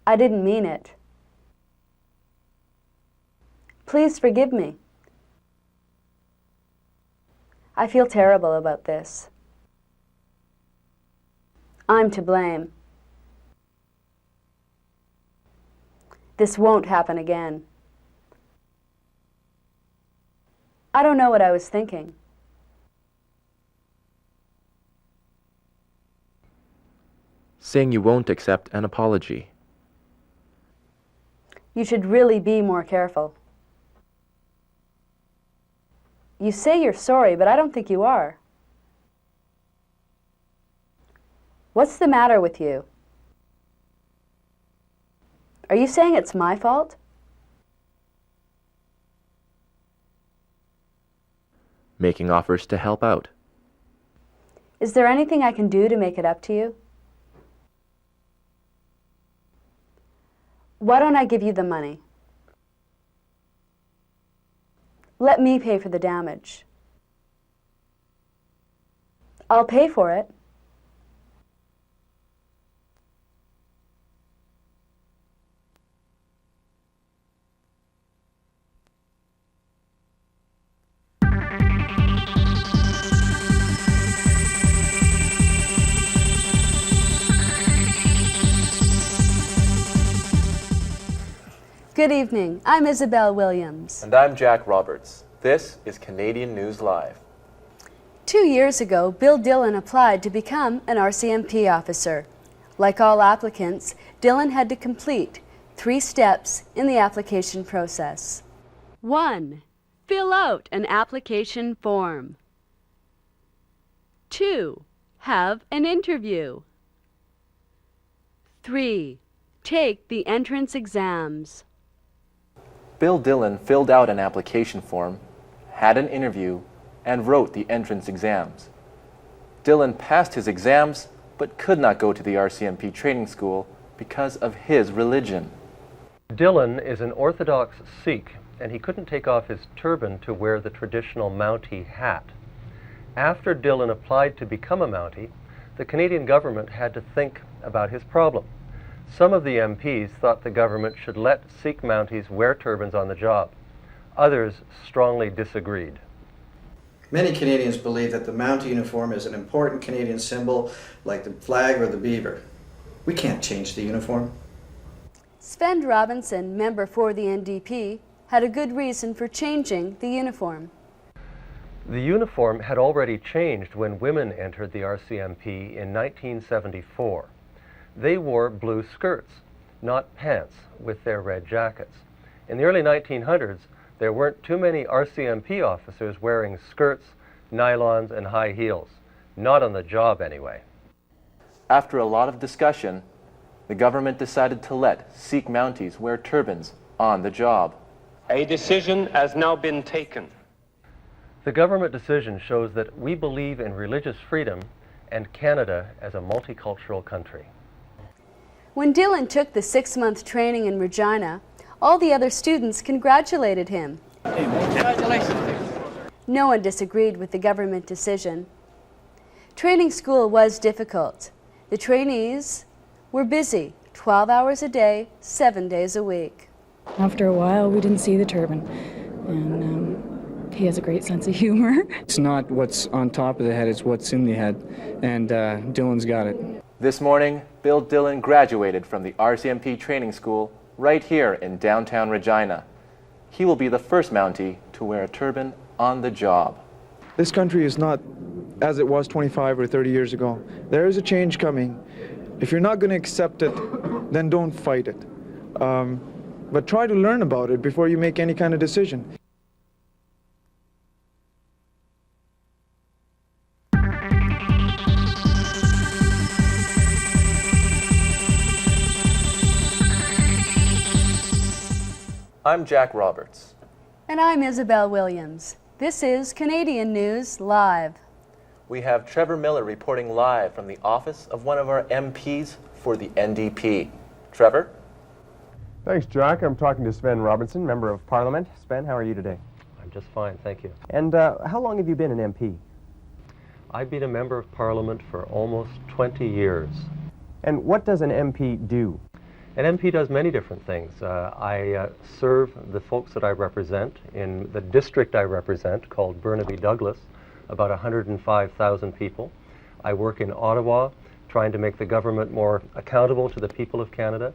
I didn't mean it. Please forgive me. I feel terrible about this. I'm to blame. This won't happen again. I don't know what I was thinking. Saying you won't accept an apology. You should really be more careful. You say you're sorry, but I don't think you are. What's the matter with you? Are you saying it's my fault? Making offers to help out. Is there anything I can do to make it up to you? Why don't I give you the money? Let me pay for the damage. I'll pay for it. Good evening. I'm Isabel Williams. And I'm Jack Roberts. This is Canadian News Live. 2 years ago, Bill Dillon applied to become an RCMP officer. Like all applicants, Dillon had to complete 3 steps in the application process. 1. Fill out an application form. 2. Have an interview. 3. Take the entrance exams. Bill Dillon filled out an application form, had an interview, and wrote the entrance exams. Dillon passed his exams, but could not go to the RCMP training school because of his religion. Dillon is an Orthodox Sikh, and he couldn't take off his turban to wear the traditional mountie hat. After Dillon applied to become a mountie, the Canadian government had to think about his problem. Some of the MPs thought the government should let Sikh mounties wear turbans on the job. Others strongly disagreed. Many Canadians believe that the mountie uniform is an important Canadian symbol like the flag or the beaver. We can't change the uniform. Sven Robinson, member for the NDP, had a good reason for changing the uniform. The uniform had already changed when women entered the RCMP in 1974. They wore blue skirts, not pants, with their red jackets. In the early 1900s, there weren't too many RCMP officers wearing skirts, nylons, and high heels. Not on the job, anyway. After a lot of discussion, the government decided to let Sikh mounties wear turbans on the job. A decision has now been taken. The government decision shows that we believe in religious freedom and Canada as a multicultural country. When Dillon took the 6-month training in Regina, All the other students congratulated him. No one disagreed with the government decision. Training school was difficult. The trainees were busy, 12 hours a day, 7 days a week. After a while, we didn't see the turban, and he has a great sense of humor. It's not what's on top of the head, it's what's in the head, and Dylan's got it. This morning, Bill Dillon graduated from the RCMP training school right here in downtown Regina. He will be the first Mountie to wear a turban on the job. This country is not as it was 25 or 30 years ago. There is a change coming. If you're not going to accept it, then don't fight it. But try to learn about it before you make any kind of decision. I'm Jack Roberts. And I'm Isabel Williams. This is Canadian News Live. We have Trevor Miller reporting live from the office of one of our MPs for the NDP. Trevor? Thanks, Jack. I'm talking to Sven Robinson, Member of Parliament. Sven, how are you today? I'm just fine, thank you. And how long have you been an MP? I've been a Member of Parliament for almost 20 years. And what does an MP do? An MP does many different things. I serve the folks that I represent in the district I represent, called Burnaby-Douglas, about 105,000 people. I work in Ottawa, trying to make the government more accountable to the people of Canada.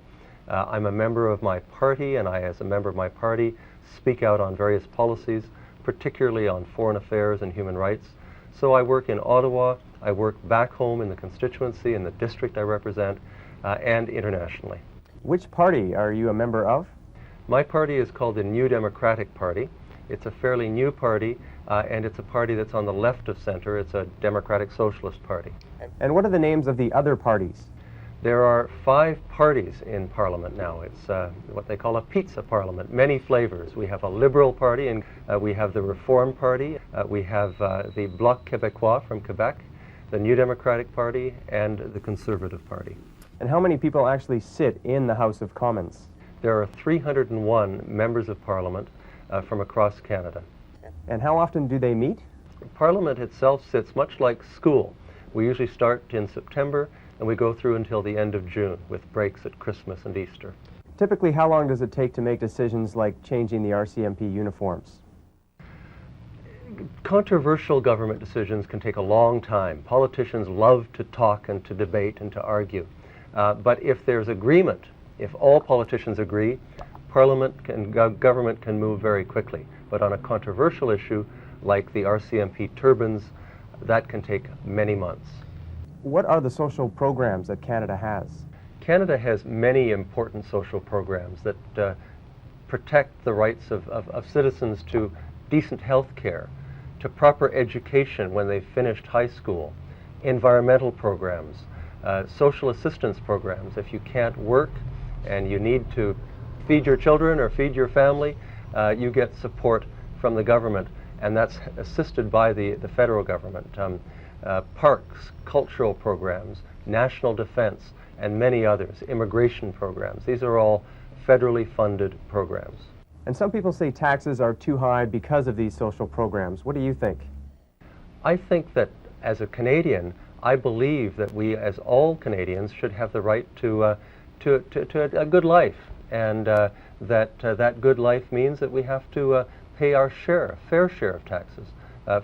I'm a member of my party, and I, as a member of my party, speak out on various policies, particularly on foreign affairs and human rights. So I work in Ottawa, I work back home in the constituency, in the district I represent, and internationally. Which party are you a member of? My party is called the New Democratic Party. It's a fairly new party, and it's a party that's on the left of center. It's a Democratic Socialist Party. And what are the names of the other parties? There are 5 parties in Parliament now. It's what they call a pizza parliament, many flavors. We have a Liberal Party, and we have the Reform Party, we have the Bloc Québécois from Quebec, the New Democratic Party, and the Conservative Party. And how many people actually sit in the House of Commons? There are 301 members of Parliament from across Canada. And how often do they meet? Parliament itself sits much like school. We usually start in September and we go through until the end of June with breaks at Christmas and Easter. Typically, how long does it take to make decisions like changing the RCMP uniforms? Controversial government decisions can take a long time. Politicians love to talk and to debate and to argue. But if there's agreement, if all politicians agree, Parliament and government can move very quickly. But on a controversial issue like the RCMP turbans, that can take many months. What are the social programs that Canada has? Canada has many important social programs that protect the rights of citizens to decent health care, to proper education when they've finished high school, environmental programs, social assistance programs. If you can't work and you need to feed your children or feed your family, you get support from the government, and that's assisted by the federal government. Parks, cultural programs, national defense, and many others, immigration programs. These are all federally funded programs. And some people say taxes are too high because of these social programs. What do you think? I think that as a Canadian, I believe that we, as all Canadians, should have the right to a good life, and that good life means that we have to pay our share, fair share of taxes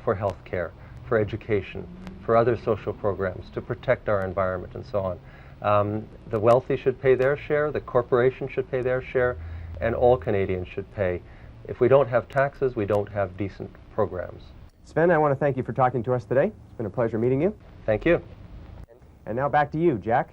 for health care, for education, for other social programs, to protect our environment and so on. The wealthy should pay their share, the corporations should pay their share, and all Canadians should pay. If we don't have taxes, we don't have decent programs. Sven, I want to thank you for talking to us today. It's been a pleasure meeting you. Thank you. And now back to you, Jack.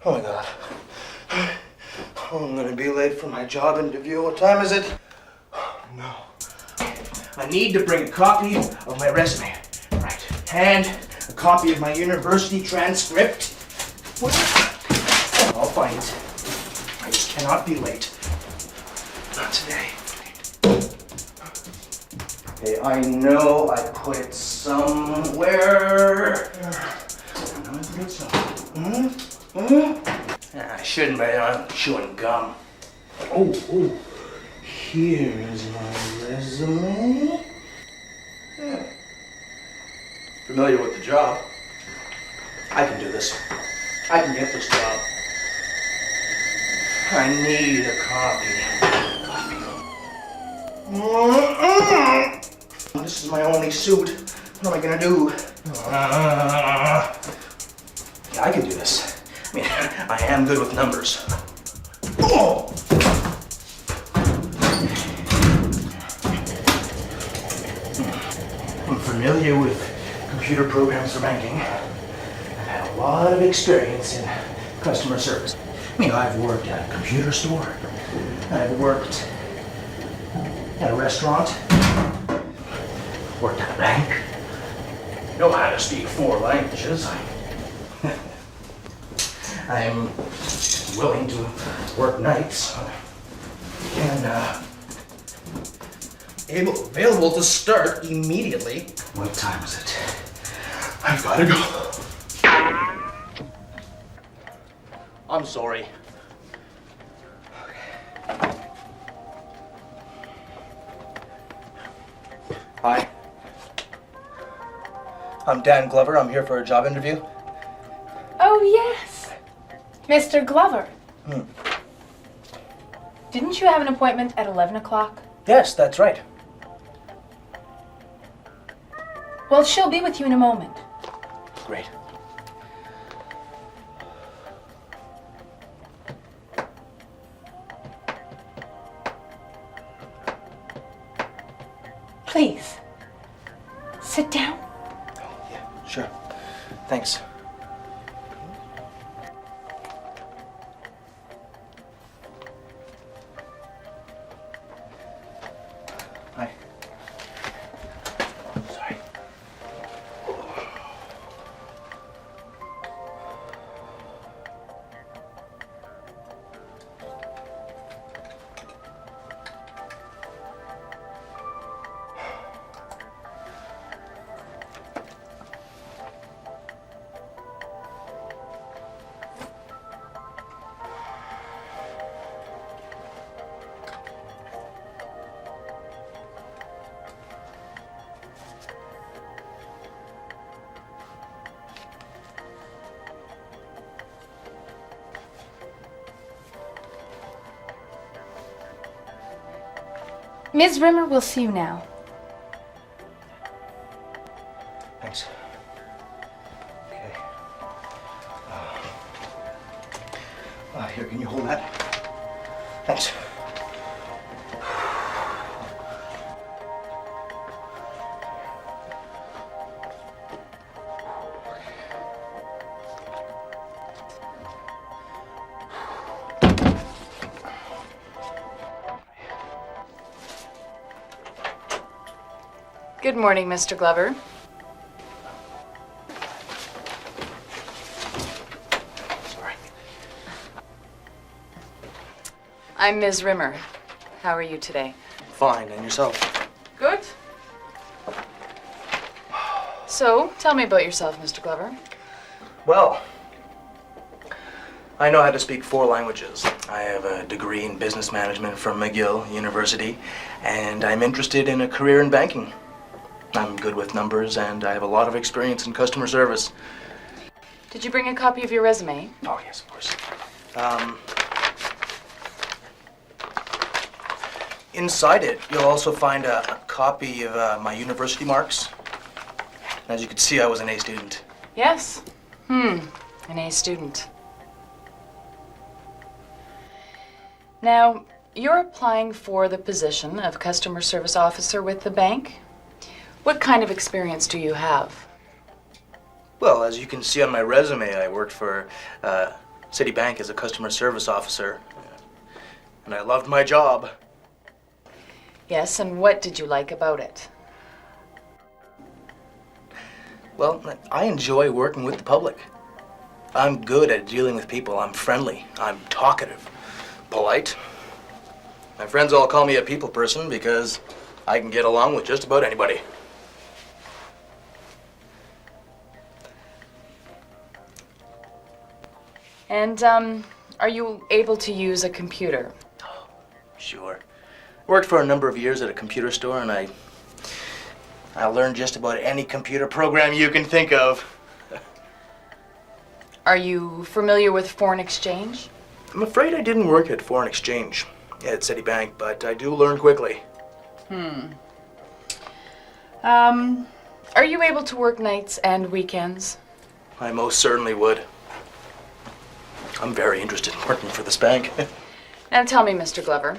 Oh my God. Oh, I'm gonna be late for my job interview. What time is it? No. I need to bring a copy of my resume. Right. And A copy of my university transcript? I'll find it. I just cannot be late. Not today. Okay, I know I put it somewhere. I shouldn't, but I'm chewing gum. Oh, here's my resume. Yeah. Familiar with the job. I can do this. I can get this job. I need a copy. This is my only suit. What am I gonna do? Yeah, I can do this. I mean, I am good with numbers. Oh! I'm familiar with computer programs for banking. I've had a lot of experience in customer service. I mean, I've worked at a computer store. I've worked at a restaurant. Worked at a bank. I know how to speak 4 languages. I'm willing to work nights. And available to start immediately. What time is it? I've gotta go. I'm sorry. Hi. I'm Dan Glover. I'm here for a job interview. Oh, yes. Mr. Glover. Didn't you have an appointment at 11 o'clock? Yes, that's right. Well, she'll be with you in a moment. Great. Please, sit down. Sure. Thanks. Hi. Sorry. Ms. Rimmer will see you now. Thanks. Okay. Here, can you hold that? Thanks. Good morning, Mr. Glover. Sorry. I'm Ms. Rimmer. How are you today? Fine, and yourself? Good. So, tell me about yourself, Mr. Glover. Well, I know how to speak 4 languages. I have a degree in business management from McGill University, and I'm interested in a career in banking. I'm good with numbers, and I have a lot of experience in customer service. Did you bring a copy of your resume? Oh, yes, of course. Inside it, you'll also find a copy of my university marks. As you can see, I was an A student. Yes. An A student. Now, you're applying for the position of customer service officer with the bank. What kind of experience do you have? Well, as you can see on my resume, I worked for Citibank as a customer service officer. And I loved my job. Yes, and what did you like about it? Well, I enjoy working with the public. I'm good at dealing with people. I'm friendly. I'm talkative. Polite. My friends all call me a people person because I can get along with just about anybody. And, are you able to use a computer? Sure. Worked for a number of years at a computer store, and I learned just about any computer program you can think of. Are you familiar with foreign exchange? I'm afraid I didn't work at foreign exchange at Citibank, but I do learn quickly. Are you able to work nights and weekends? I most certainly would. I'm very interested in working for this bank. Now tell me, Mr. Glover,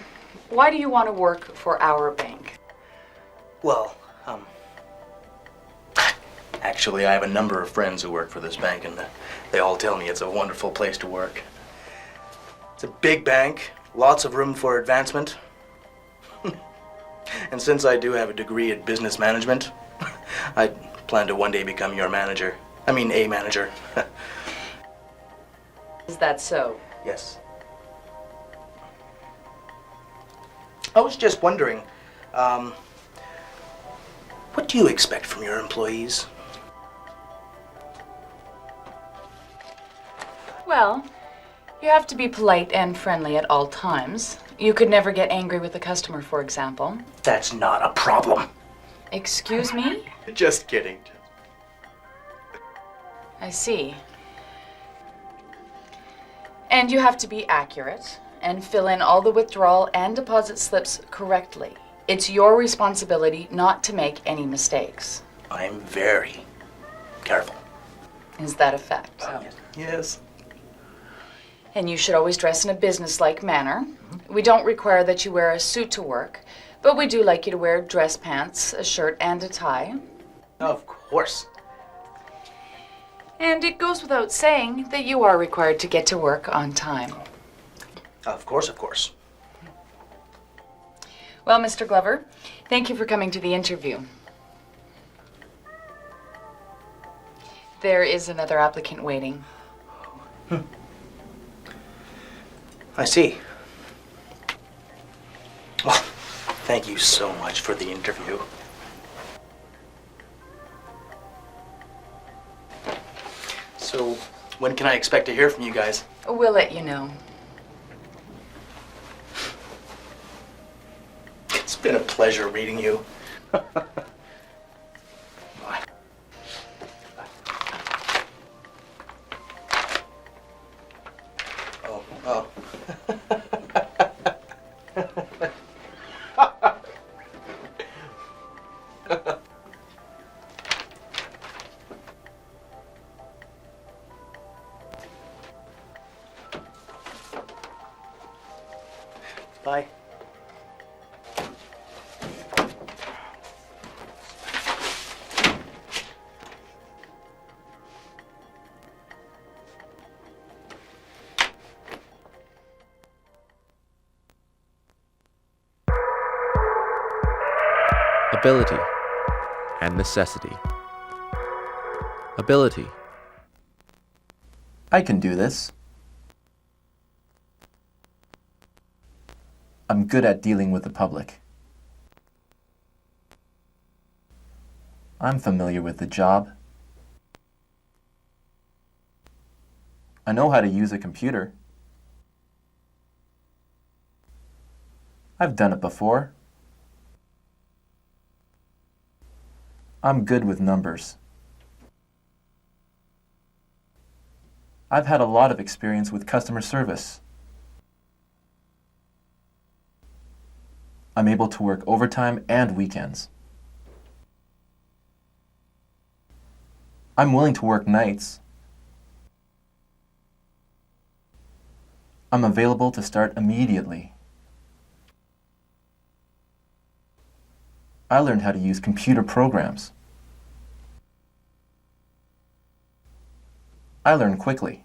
why do you want to work for our bank? Well, actually, I have a number of friends who work for this bank, and they all tell me it's a wonderful place to work. It's a big bank, lots of room for advancement. And since I do have a degree in business management, I plan to one day become your manager. I mean, a manager. Is that so? Yes. I was just wondering, what do you expect from your employees? Well, you have to be polite and friendly at all times. You could never get angry with a customer, for example. That's not a problem. Excuse me? Just kidding. I see. And you have to be accurate and fill in all the withdrawal and deposit slips correctly. It's your responsibility not to make any mistakes. I'm very careful. Is that a fact? Yes. And you should always dress in a business-like manner. We don't require that you wear a suit to work, but we do like you to wear dress pants, a shirt, and a tie. Of course. And it goes without saying that you are required to get to work on time. Of course, of course. Well, Mr. Glover, thank you for coming to the interview. There is another applicant waiting. I see. Well, thank you so much for the interview. So, when can I expect to hear from you guys? We'll let you know. It's been a pleasure meeting you. Oh. Bye. Ability and necessity. Ability. I can do this. I'm good at dealing with the public. I'm familiar with the job. I know how to use a computer. I've done it before. I'm good with numbers. I've had a lot of experience with customer service. I'm able to work overtime and weekends. I'm willing to work nights. I'm available to start immediately. I learned how to use computer programs. I learn quickly.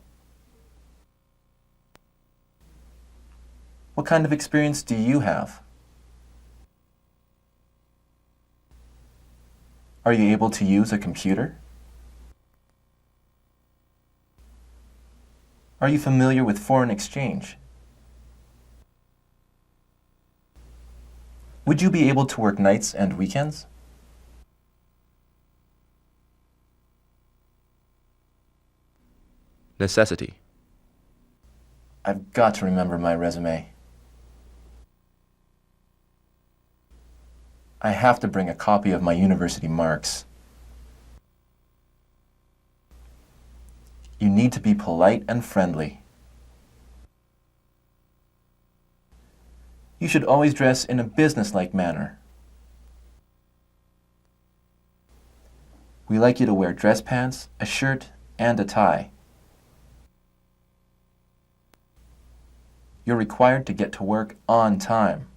What kind of experience do you have? Are you able to use a computer? Are you familiar with foreign exchange? Would you be able to work nights and weekends? Necessity. I've got to remember my resume. I have to bring a copy of my university marks. You need to be polite and friendly. You should always dress in a businesslike manner. We like you to wear dress pants, a shirt, and a tie. You're required to get to work on time.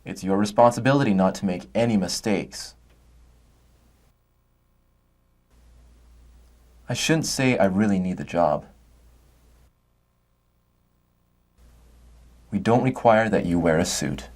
It's your responsibility not to make any mistakes. I shouldn't say I really need the job. We don't require that you wear a suit.